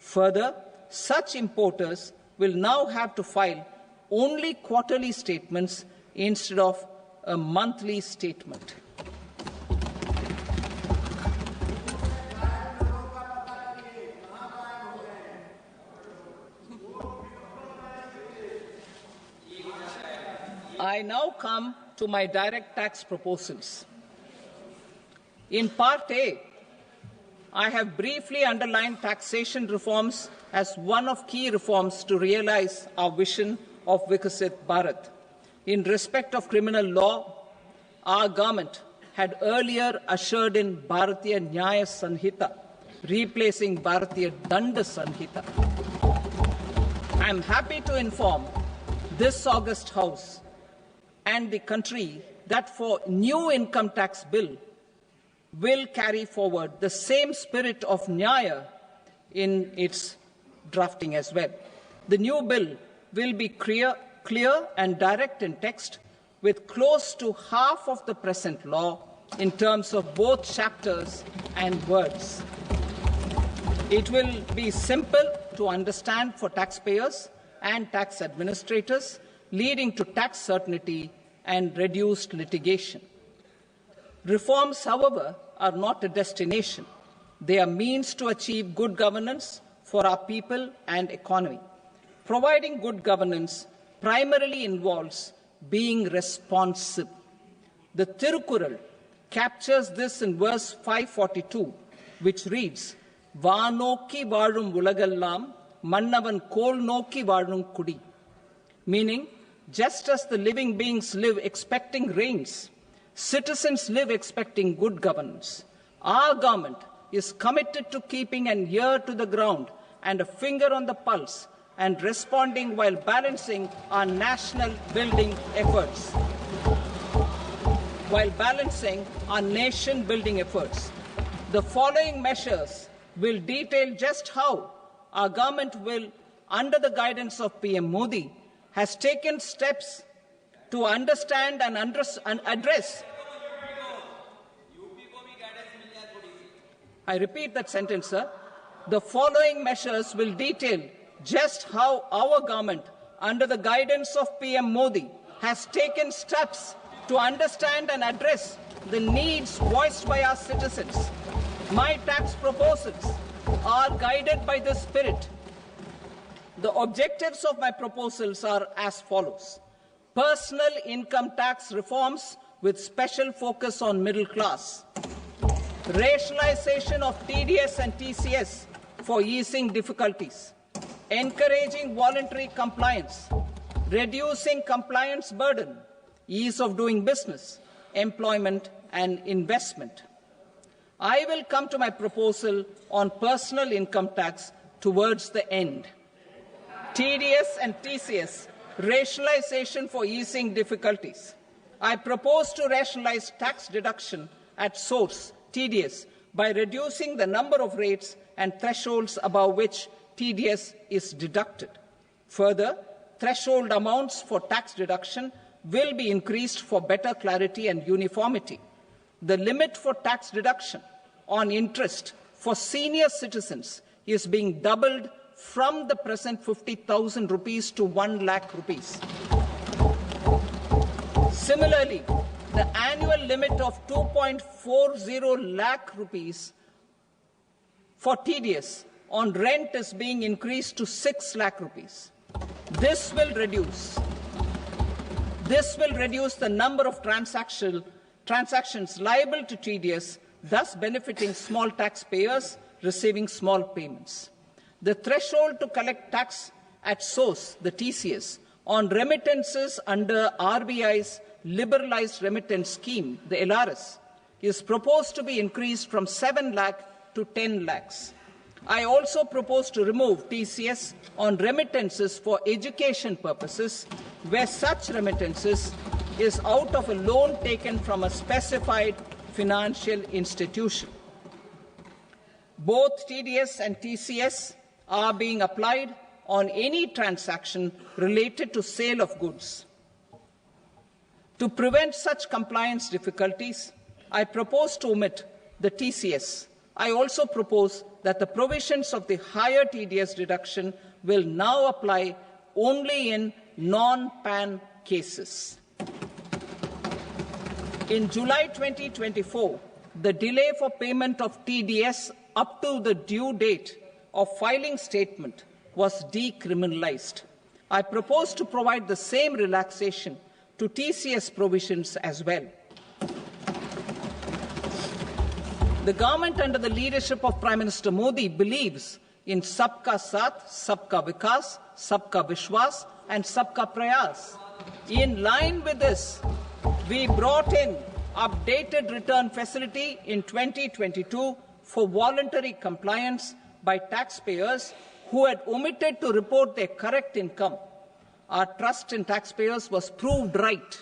Further, such importers will now have to file only quarterly statements instead of a monthly statement. I now come to my direct tax proposals. In Part A, I have briefly underlined taxation reforms as one of key reforms to realize our vision of Vikasit Bharat. In respect of criminal law, our government had earlier ushered in Bharatiya Nyaya Sanhita, replacing Bharatiya Danda Sanhita. I am happy to inform this august House and the country that for new income tax bill will carry forward the same spirit of Nyaya in its drafting as well. The new bill will be clear and direct in text, with close to half of the present law in terms of both chapters and words. It will be simple to understand for taxpayers and tax administrators, leading to tax certainty and reduced litigation. Reforms, however, are not a destination. They are means to achieve good governance for our people and economy. Providing good governance primarily involves being responsive. The Tirukkural captures this in verse 542, which reads, "Vaanokki vaazhum ulagallam, mannavan kol nokki vaazhum kudi," meaning, just as the living beings live expecting rains, citizens live expecting good governance. Our government is committed to keeping an ear to the ground and a finger on the pulse and responding while balancing our national building efforts. The following measures will detail just how our government will, under the guidance of PM Modi, has taken steps to understand and address. I repeat that sentence, sir. The following measures will detail just how our government, under the guidance of PM Modi, has taken steps to understand and address the needs voiced by our citizens. My tax proposals are guided by this spirit. The objectives of my proposals are as follows. Personal income tax reforms with special focus on middle class. Rationalization of TDS and TCS for easing difficulties. Encouraging voluntary compliance. Reducing compliance burden. Ease of doing business. Employment and investment. I will come to my proposal on personal income tax towards the end. TDS and TCS, rationalization for easing difficulties. I propose to rationalize tax deduction at source, TDS, by reducing the number of rates and thresholds above which TDS is deducted. Further, threshold amounts for tax deduction will be increased for better clarity and uniformity. The limit for tax deduction on interest for senior citizens is being doubled from the present 50,000 rupees to 1 lakh rupees. Similarly, the annual limit of 2.40 lakh rupees for TDS on rent is being increased to 6 lakh rupees. This will reduce the number of transactions liable to TDS, thus benefiting small taxpayers receiving small payments. The threshold to collect tax at source, the TCS, on remittances under RBI's liberalized remittance scheme, the LRS, is proposed to be increased from 7 lakh to 10 lakhs. I also propose to remove TCS on remittances for education purposes, where such remittances is out of a loan taken from a specified financial institution. Both TDS and TCS are being applied on any transaction related to sale of goods. To prevent such compliance difficulties, I propose to omit the TCS. I also propose that the provisions of the higher TDS deduction will now apply only in non-PAN cases. In July 2024, the delay for payment of TDS up to the due date of filing statement was decriminalized. I propose to provide the same relaxation to TCS provisions as well. The government under the leadership of Prime Minister Modi believes in Sabka Saath, Sabka Vikas, Sabka Vishwas and Sabka Prayas. In line with this, we brought in updated return facility in 2022 for voluntary compliance by taxpayers who had omitted to report their correct income. Our trust in taxpayers was proved right.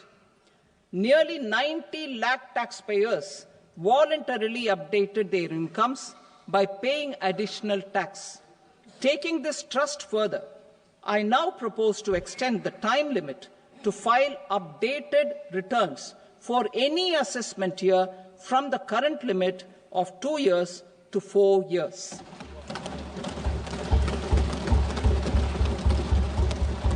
Nearly 90 lakh taxpayers voluntarily updated their incomes by paying additional tax. Taking this trust further, I now propose to extend the time limit to file updated returns for any assessment year from the current limit of 2 years to 4 years.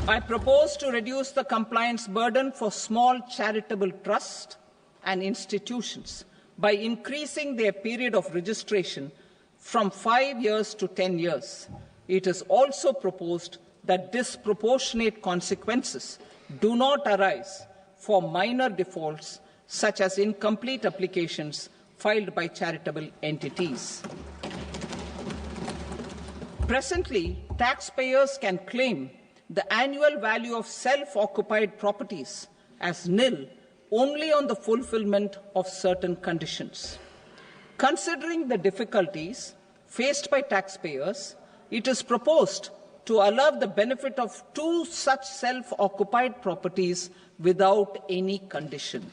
I propose to reduce the compliance burden for small charitable trusts and institutions by increasing their period of registration from 5 years to 10 years. It is also proposed that disproportionate consequences do not arise for minor defaults such as incomplete applications filed by charitable entities. Presently, taxpayers can claim the annual value of self-occupied properties as nil only on the fulfillment of certain conditions. Considering the difficulties faced by taxpayers, it is proposed to allow the benefit of 2 such self-occupied properties without any condition.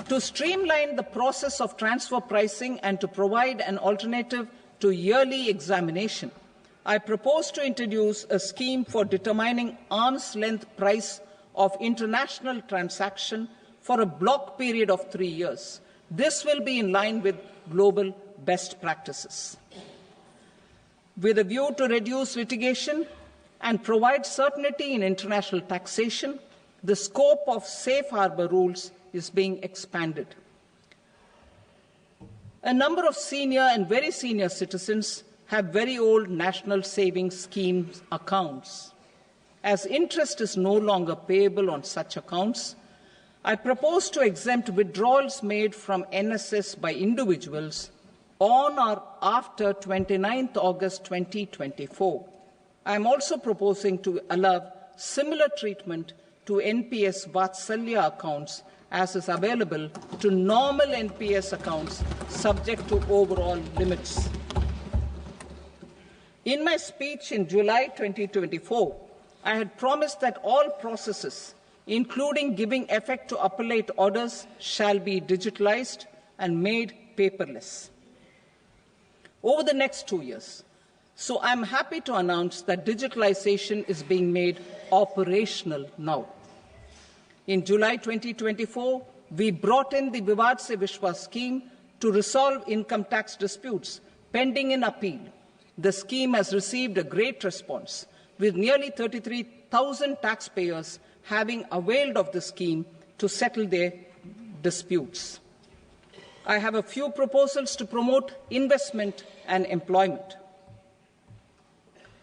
To streamline the process of transfer pricing and to provide an alternative to yearly examination, I propose to introduce a scheme for determining arm's length price of international transaction for a block period of 3 years. This will be in line with global best practices. With a view to reduce litigation and provide certainty in international taxation, the scope of safe harbor rules is being expanded. A number of senior and very senior citizens have very old national savings scheme accounts. As interest is no longer payable on such accounts, I propose to exempt withdrawals made from NSS by individuals on or after 29th August 2024. I am also proposing to allow similar treatment to NPS Vatsalya accounts as is available to normal NPS accounts subject to overall limits. In my speech in July 2024, I had promised that all processes, including giving effect to appellate orders, shall be digitalized and made paperless over the next 2 years. So I'm happy to announce that digitalization is being made operational now. In July 2024, we brought in the Vivad Se Vishwas scheme to resolve income tax disputes pending in appeal. The scheme has received a great response, with nearly 33,000 taxpayers having availed of the scheme to settle their disputes. I have a few proposals to promote investment and employment.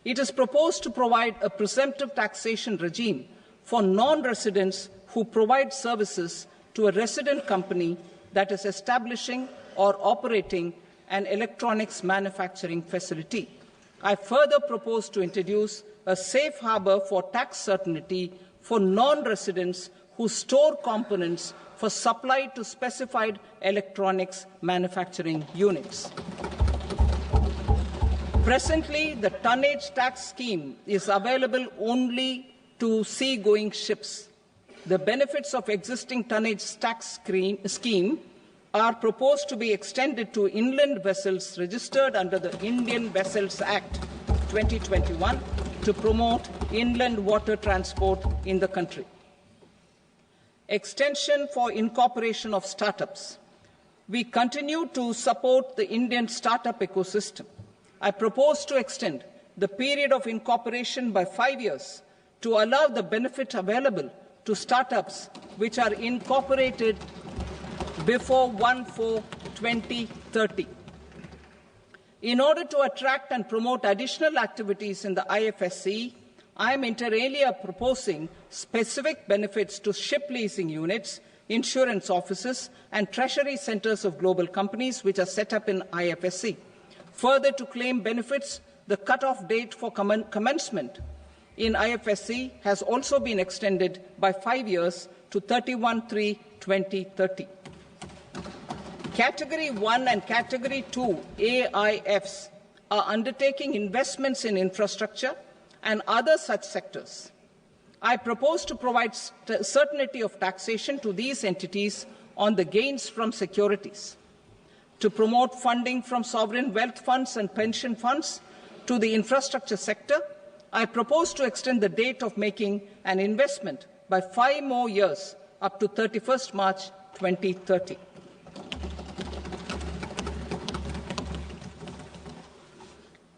It is proposed to provide a presumptive taxation regime for non-residents who provide services to a resident company that is establishing or operating an electronics manufacturing facility. I further propose to introduce a safe harbor for tax certainty for non-residents who store components for supply to specified electronics manufacturing units. Presently, the tonnage tax scheme is available only to sea-going ships. The benefits of existing tonnage tax scheme are proposed to be extended to inland vessels registered under the Indian Vessels Act 2021 to promote inland water transport in the country. Extension for incorporation of startups. We continue to support the Indian startup ecosystem. I propose to extend the period of incorporation by 5 years to allow the benefit available to startups which are incorporated before 1/4/2030. In order to attract and promote additional activities in the IFSC, I am inter alia proposing specific benefits to ship leasing units, insurance offices, and treasury centres of global companies which are set up in IFSC. Further, to claim benefits, the cut-off date for commencement in IFSC has also been extended by 5 years to 31/3/2030. Category 1 and Category 2 AIFs are undertaking investments in infrastructure and other such sectors. I propose to provide certainty of taxation to these entities on the gains from securities, to promote funding from sovereign wealth funds and pension funds to the infrastructure sector. I propose to extend the date of making an investment by 5 more years up to 31st March 2030.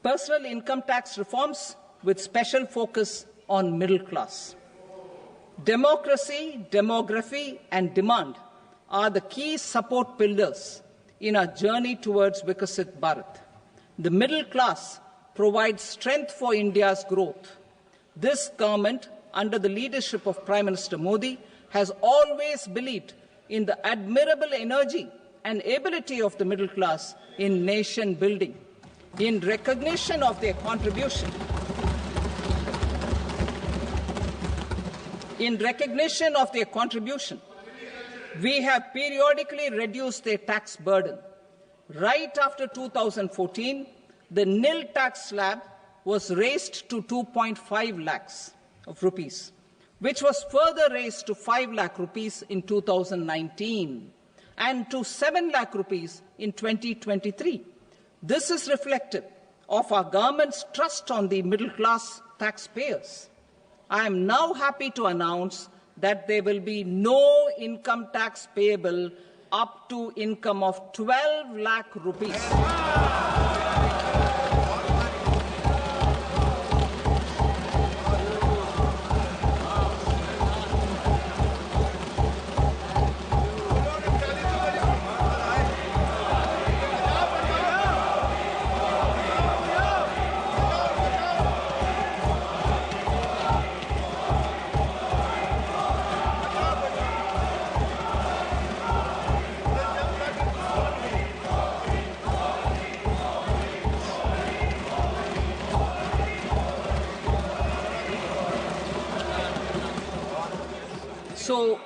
Personal income tax reforms with special focus on middle class. Democracy, demography, and demand are the key support pillars in our journey towards Vikasit Bharat. The middle class provides strength for India's growth. This government, under the leadership of Prime Minister Modi, has always believed in the admirable energy and ability of the middle class in nation building. In recognition of their contribution, we have periodically reduced their tax burden. Right after 2014, the nil tax slab was raised to 2.5 lakhs of rupees, which was further raised to 5 lakh rupees in 2019 and to 7 lakh rupees in 2023. This is reflective of our government's trust on the middle class taxpayers. I am now happy to announce that there will be no income tax payable up to income of 12 lakh rupees. So,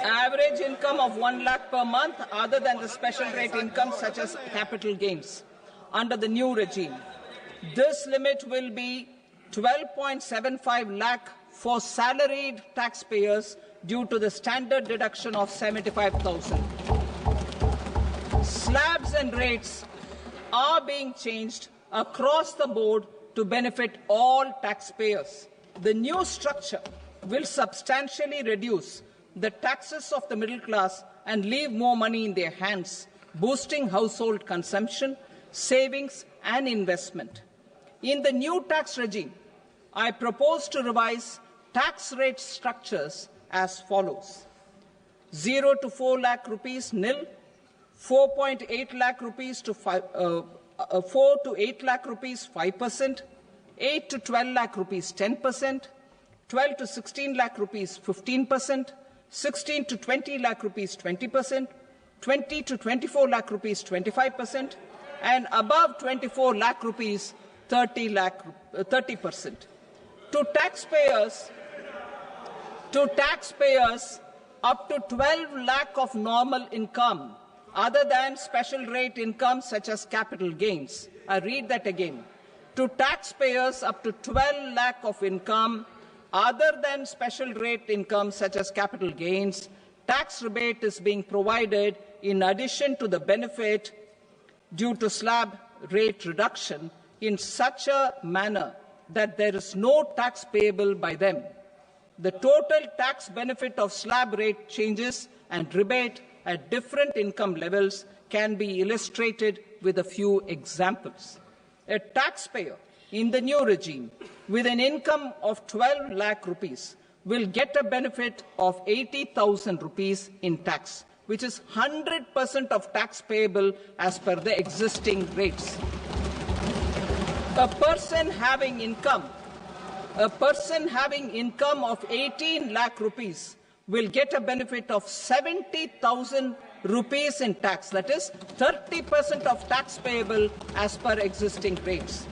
average income of 1 lakh per month, other than the special rate income such as capital gains, under the new regime. This limit will be 12.75 lakh for salaried taxpayers due to the standard deduction of 75,000. Slabs and rates are being changed across the board to benefit all taxpayers. The new structure will substantially reduce the taxes of the middle class and leave more money in their hands, boosting household consumption, savings, and investment. In the new tax regime, I propose to revise tax rate structures as follows: 0 to 4 lakh rupees nil, 4.8 lakh rupees to 4 to 8 lakh rupees 5%, 8 to 12 lakh rupees 10%, 12 to 16 lakh rupees 15%, 16 to 20 lakh rupees 20%, 20 to 24 lakh rupees 25%, and above 24 lakh rupees 30%. To taxpayers up to 12 lakh of normal income, other than special rate income such as capital gains. I read that again. To taxpayers up to 12 lakh of income, other than special rate income such as capital gains, tax rebate is being provided in addition to the benefit due to slab rate reduction in such a manner that there is no tax payable by them. The total tax benefit of slab rate changes and rebate at different income levels can be illustrated with a few examples. A taxpayer in the new regime with an income of 12 lakh rupees will get a benefit of 80,000 rupees in tax, which is 100% of tax payable as per the existing rates. A person having income a person having income of 18 lakh rupees will get a benefit of 70,000 rupees in tax. That is 30% of tax payable as per existing rates.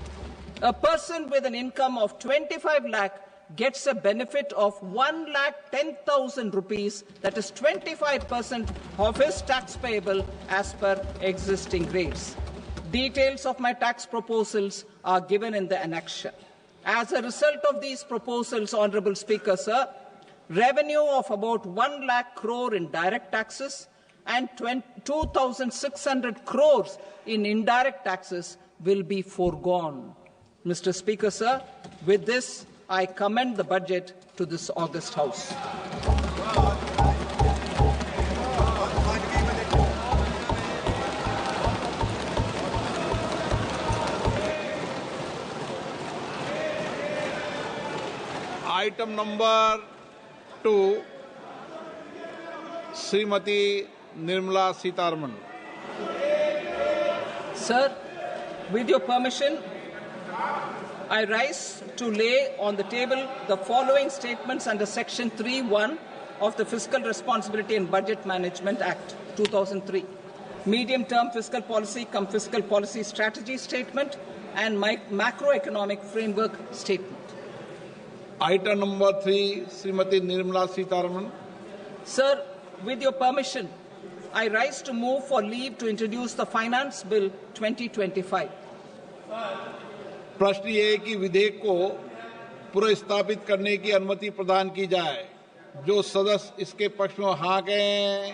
A person with an income of 25 lakh gets a benefit of 1,10,000 rupees, that is 25% of his tax payable as per existing rates. Details of my tax proposals are given in the annexure. As a result of these proposals, Honourable Speaker, sir, revenue of about 1 lakh crore in direct taxes and 2,600 crores in indirect taxes will be foregone. Mr. Speaker, sir, with this, I commend the budget to this august House. Item number 2, Srimati Nirmala Sitharaman. Sir, with your permission, I rise to lay on the table the following statements under Section 3(1) of the Fiscal Responsibility and Budget Management Act 2003. Medium-term fiscal policy cum fiscal policy strategy statement and macroeconomic framework statement. Item number 3, Srimati Nirmala Sitharaman. Sir, with your permission, I rise to move for leave to introduce the Finance Bill 2025. प्रश्न ये है कि विधेयक को पुनर्स्थापित करने की अनुमति प्रदान की जाए। जो सदस्य इसके पक्ष में हाँ कहें,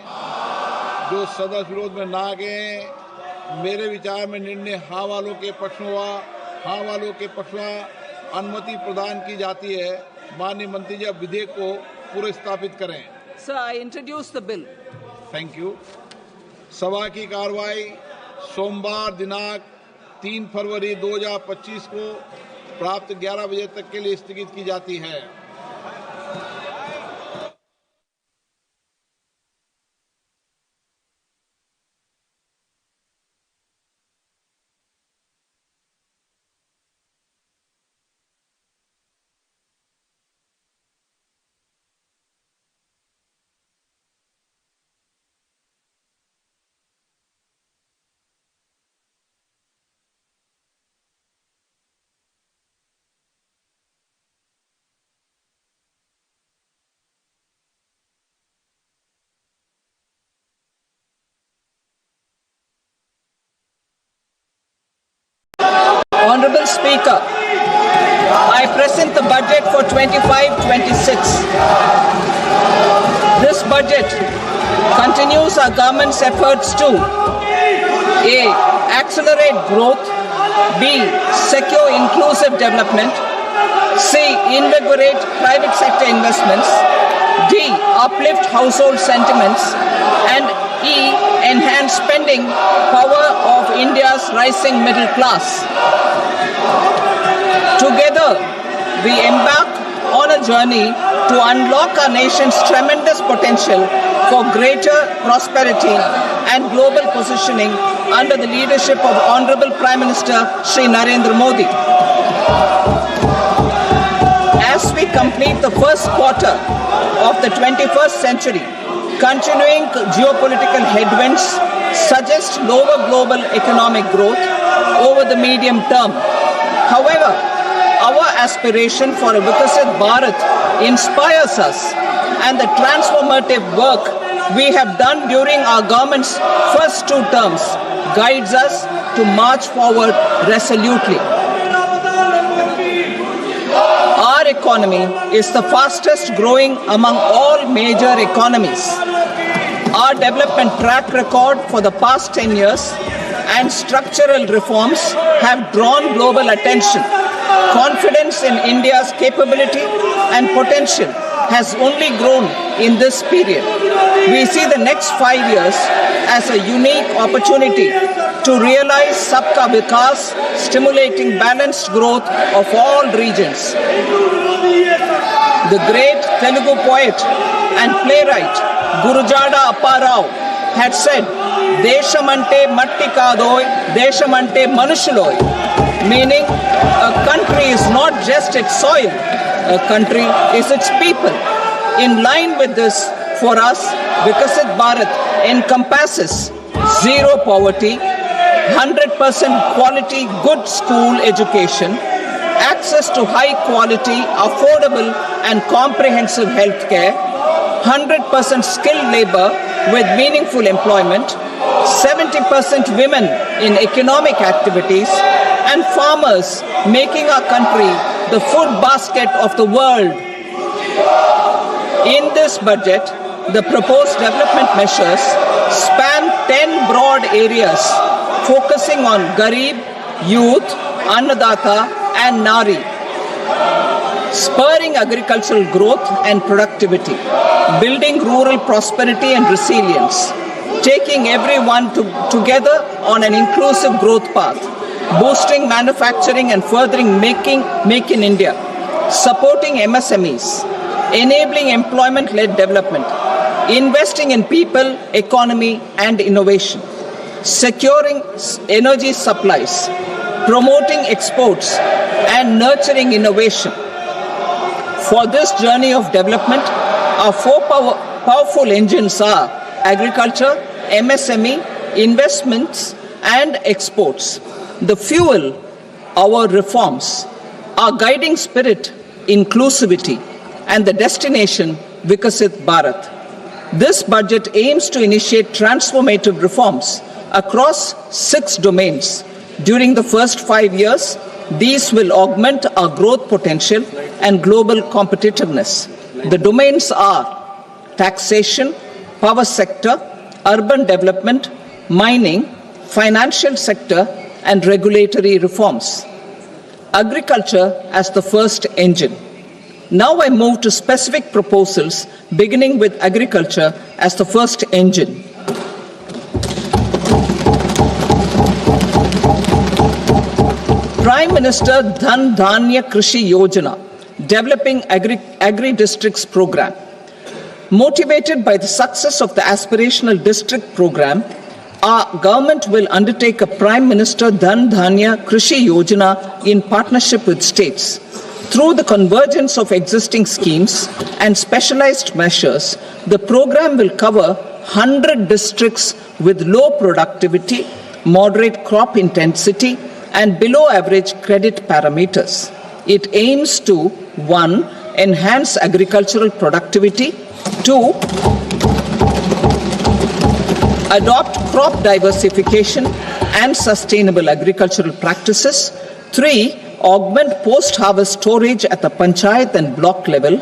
जो सदस्य विरोध में ना कहें। मेरे विचार में निर्णय हाँ वालों के पक्ष में हुआ, हाँ वालों के पक्ष में अनुमति प्रदान की जाती है। माननीय मंत्री जी अब विधेयक को पुनर्स्थापित करें। Sir, I introduce the bill. Thank you. सभा की कार्रवाई सोमवार दिनांक 3 फरवरी 2025 को प्राप्त 11 बजे तक के लिए स्थगित की जाती है। Honourable Speaker, I present the budget for 25-26. This budget continues our government's efforts to A. Accelerate growth, B. Secure inclusive development, C. Invigorate private sector investments, D. Uplift household sentiments, and E. Enhance spending power of India's rising middle class. Together, we embark on a journey to unlock our nation's tremendous potential for greater prosperity and global positioning under the leadership of Honourable Prime Minister Shri Narendra Modi. As we complete the first quarter of the 21st century, continuing geopolitical headwinds suggest lower global economic growth over the medium term. However, our aspiration for a Vikasit Bharat inspires us, and the transformative work we have done during our government's first 2 terms guides us to march forward resolutely. Our economy is the fastest growing among all major economies. Our development track record for the past 10 years and structural reforms have drawn global attention. Confidence in India's capability and potential has only grown in this period. We see the next 5 years as a unique opportunity to realize Sabka Vikas, stimulating balanced growth of all regions. The great Telugu poet and playwright Gurujada Apparao had said, "Deshamante matti kadoy, deshamante manushuloy." meaning a country is not just its soil, a country is its people. In line with this, for us, Vikasit Bharat encompasses zero poverty, 100% quality good school education, access to high quality, affordable and comprehensive health care, 100% skilled labor with meaningful employment, 70% women in economic activities, and farmers making our country the food basket of the world. In this budget, the proposed development measures span 10 broad areas focusing on Garib, Youth, Annadata and Nari, spurring agricultural growth and productivity, building rural prosperity and resilience, taking everyone together on an inclusive growth path, boosting manufacturing and furthering Make in India, supporting MSMEs, enabling employment-led development, investing in people, economy and innovation, securing energy supplies, promoting exports and nurturing innovation. For this journey of development, our four powerful engines are agriculture, MSME, investments and exports. The fuel, our reforms, our guiding spirit, inclusivity, and the destination, Vikasit Bharat. This budget aims to initiate transformative reforms across 6 domains. During the first 5 years, these will augment our growth potential and global competitiveness. The domains are taxation, power sector, urban development, mining, financial sector, and regulatory reforms. Agriculture as the first engine. Now I move to specific proposals, beginning with agriculture as the first engine. Prime Minister Dhan Dhanya Krishi Yojana, developing agri-districts program. Motivated by the success of the aspirational district program, our government will undertake a Prime Minister Dhan Dhanya Krishi Yojana in partnership with states. Through the convergence of existing schemes and specialized measures, the program will cover 100 districts with low productivity, moderate crop intensity, and below average credit parameters. It aims to 1. Enhance agricultural productivity, 2. Adopt crop diversification and sustainable agricultural practices, 3. Augment post-harvest storage at the panchayat and block level,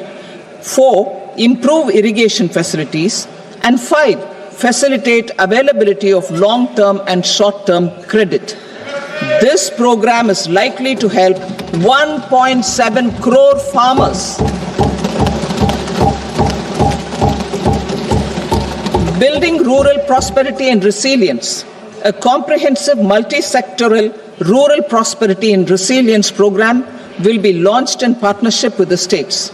4. Improve irrigation facilities, and 5. Facilitate availability of long-term and short-term credit. This program is likely to help 1.7 crore farmers. Building rural prosperity and resilience. A comprehensive multi-sectoral rural prosperity and resilience program will be launched in partnership with the states.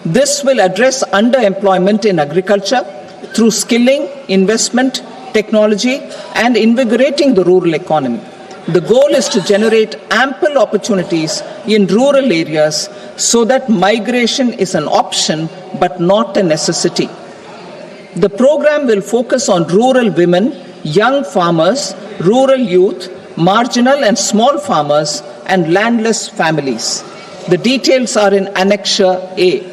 This will address underemployment in agriculture through skilling, investment, technology, and invigorating the rural economy. The goal is to generate ample opportunities in rural areas so that migration is an option but not a necessity. The program will focus on rural women, young farmers, rural youth, marginal and small farmers, and landless families. The details are in Annexure A.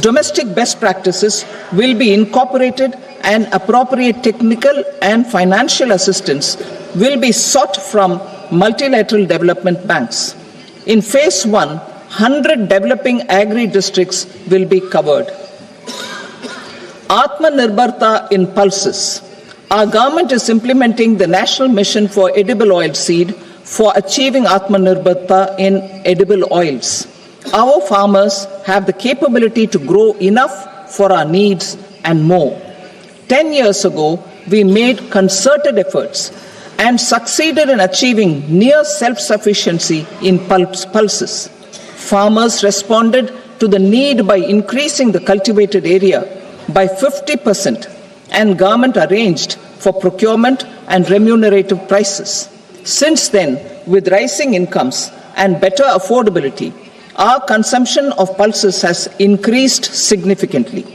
Domestic best practices will be incorporated, and appropriate technical and financial assistance will be sought from multilateral development banks. In Phase 1, 100 developing agri-districts will be covered. Atmanirbharta in pulses. Our government is implementing the National Mission for Edible Oilseed for achieving Atmanirbharta in edible oils. Our farmers have the capability to grow enough for our needs and more. 10 years ago, we made concerted efforts and succeeded in achieving near self-sufficiency in pulses. Farmers responded to the need by increasing the cultivated area by 50%, and government arranged for procurement and remunerative prices. Since then, with rising incomes and better affordability, our consumption of pulses has increased significantly.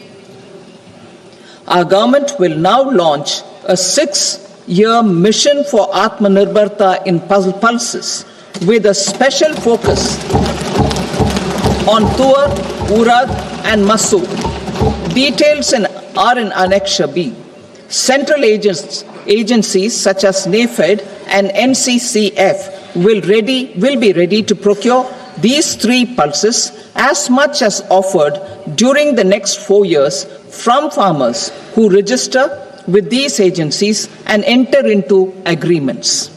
Our government will now launch a 6-year mission for Atmanirbharta in pulses with a special focus on Tuar, Urad and Masoor. Details are in Annexure B. Central agencies such as NAFED and NCCF will be ready to procure these 3 pulses as much as offered during the next 4 years from farmers who register with these agencies and enter into agreements.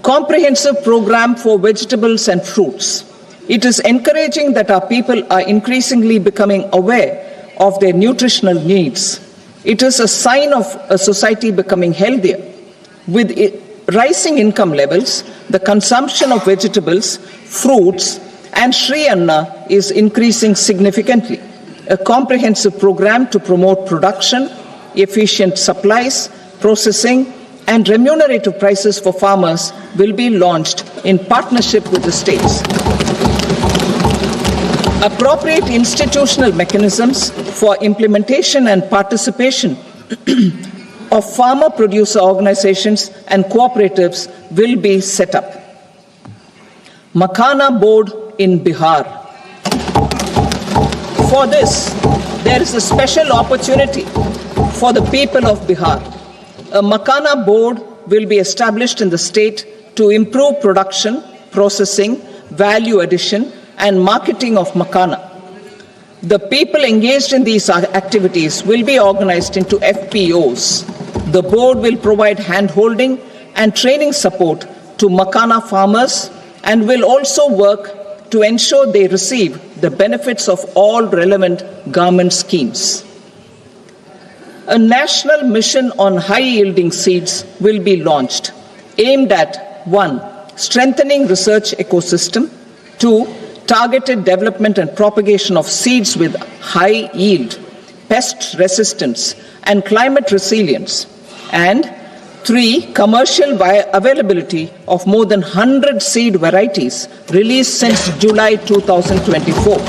Comprehensive program for vegetables and fruits. It is encouraging that our people are increasingly becoming aware of their nutritional needs. It is a sign of a society becoming healthier. With rising income levels, the consumption of vegetables, fruits, and Shri Anna is increasing significantly. A comprehensive program to promote production, efficient supplies, processing, and remunerative prices for farmers will be launched in partnership with the states. Appropriate institutional mechanisms for implementation and participation of farmer producer organizations and cooperatives will be set up. Makhana Board in Bihar. For this, there is a special opportunity for the people of Bihar. A Makhana Board will be established in the state to improve production, processing, value addition, and marketing of makhana. The people engaged in these activities will be organized into FPOs. The board will provide hand-holding and training support to makhana farmers and will also work to ensure they receive the benefits of all relevant government schemes. A national mission on high-yielding seeds will be launched, aimed at 1. Strengthening research ecosystem, 2. Targeted development and propagation of seeds with high yield, pest resistance, and climate resilience, and 3. Commercial availability of more than 100 seed varieties released since July 2024.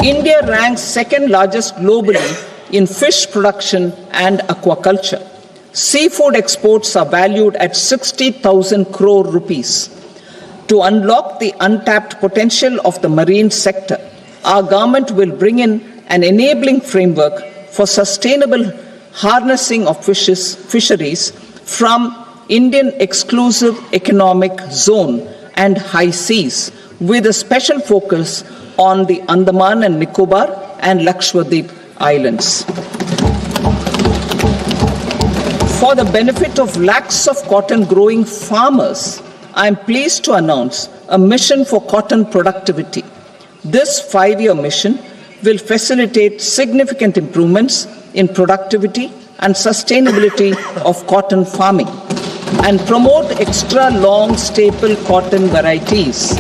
India ranks second largest globally in fish production and aquaculture. Seafood exports are valued at 60,000 crore rupees. To unlock the untapped potential of the marine sector, our government will bring in an enabling framework for sustainable harnessing of fisheries from Indian exclusive economic zone and high seas, with a special focus on the Andaman and Nicobar and Lakshadweep Islands. For the benefit of lakhs of cotton growing farmers, I am pleased to announce a mission for cotton productivity. This 5-year mission will facilitate significant improvements in productivity and sustainability of cotton farming and promote extra long staple cotton varieties.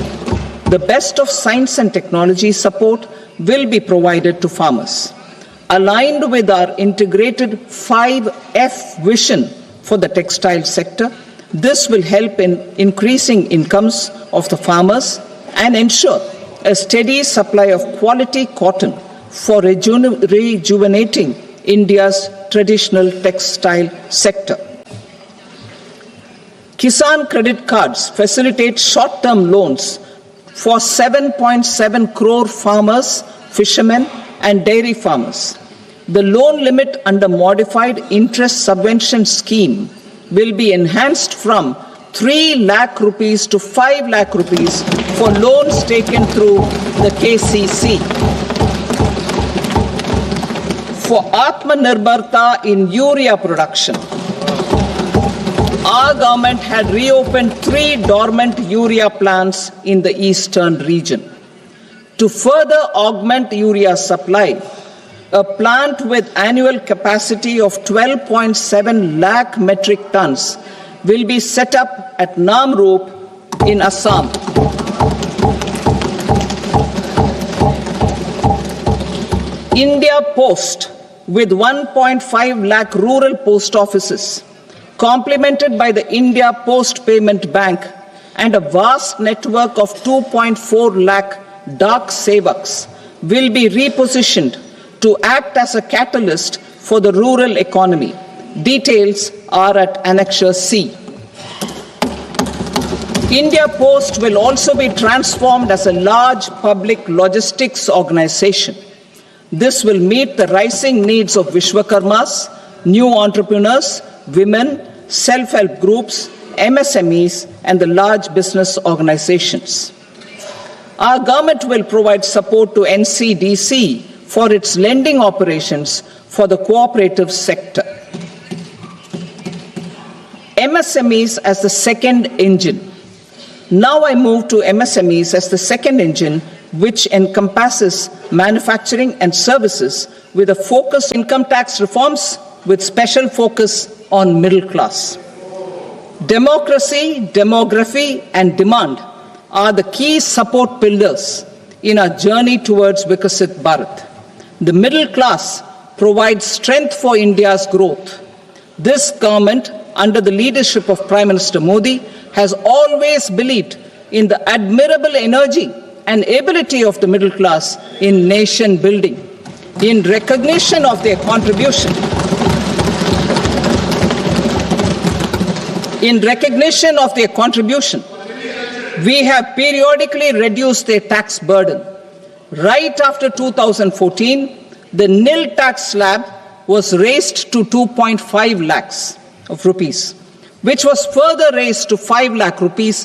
The best of science and technology support will be provided to farmers. Aligned with our integrated 5F vision for the textile sector, this will help in increasing incomes of the farmers and ensure a steady supply of quality cotton for rejuvenating India's traditional textile sector. Kisan credit cards facilitate short-term loans for 7.7 crore farmers, fishermen, and dairy farmers. The loan limit under modified interest subvention scheme will be enhanced from 3 lakh rupees to 5 lakh rupees for loans taken through the KCC. For Atmanirbharta in urea production, our government had reopened 3 dormant urea plants in the eastern region. To further augment urea supply, a plant with annual capacity of 12.7 lakh metric tons will be set up at Namrup in Assam. India Post with 1.5 lakh rural post offices, complemented by the India Post Payment Bank and a vast network of 2.4 lakh Dak Sevaks, will be repositioned to act as a catalyst for the rural economy. Details are at Annexure C. India Post will also be transformed as a large public logistics organization. This will meet the rising needs of Vishwakarmas, new entrepreneurs, women, self-help groups, MSMEs, and the large business organizations. Our government will provide support to NCDC for its lending operations for the cooperative sector. MSMEs as the second engine. Now I move to MSMEs as the second engine, which encompasses manufacturing and services with a focus on income tax reforms with special focus on middle class. Democracy, demography, and demand are the key support pillars in our journey towards Vikasit Bharat. The middle class provides strength for India's growth. This government, under the leadership of Prime Minister Modi, has always believed in the admirable energy and ability of the middle class in nation building. In recognition of their contribution, we have periodically reduced their tax burden. Right after 2014, the nil tax slab was raised to 2.5 lakhs of rupees, which was further raised to 5 lakh rupees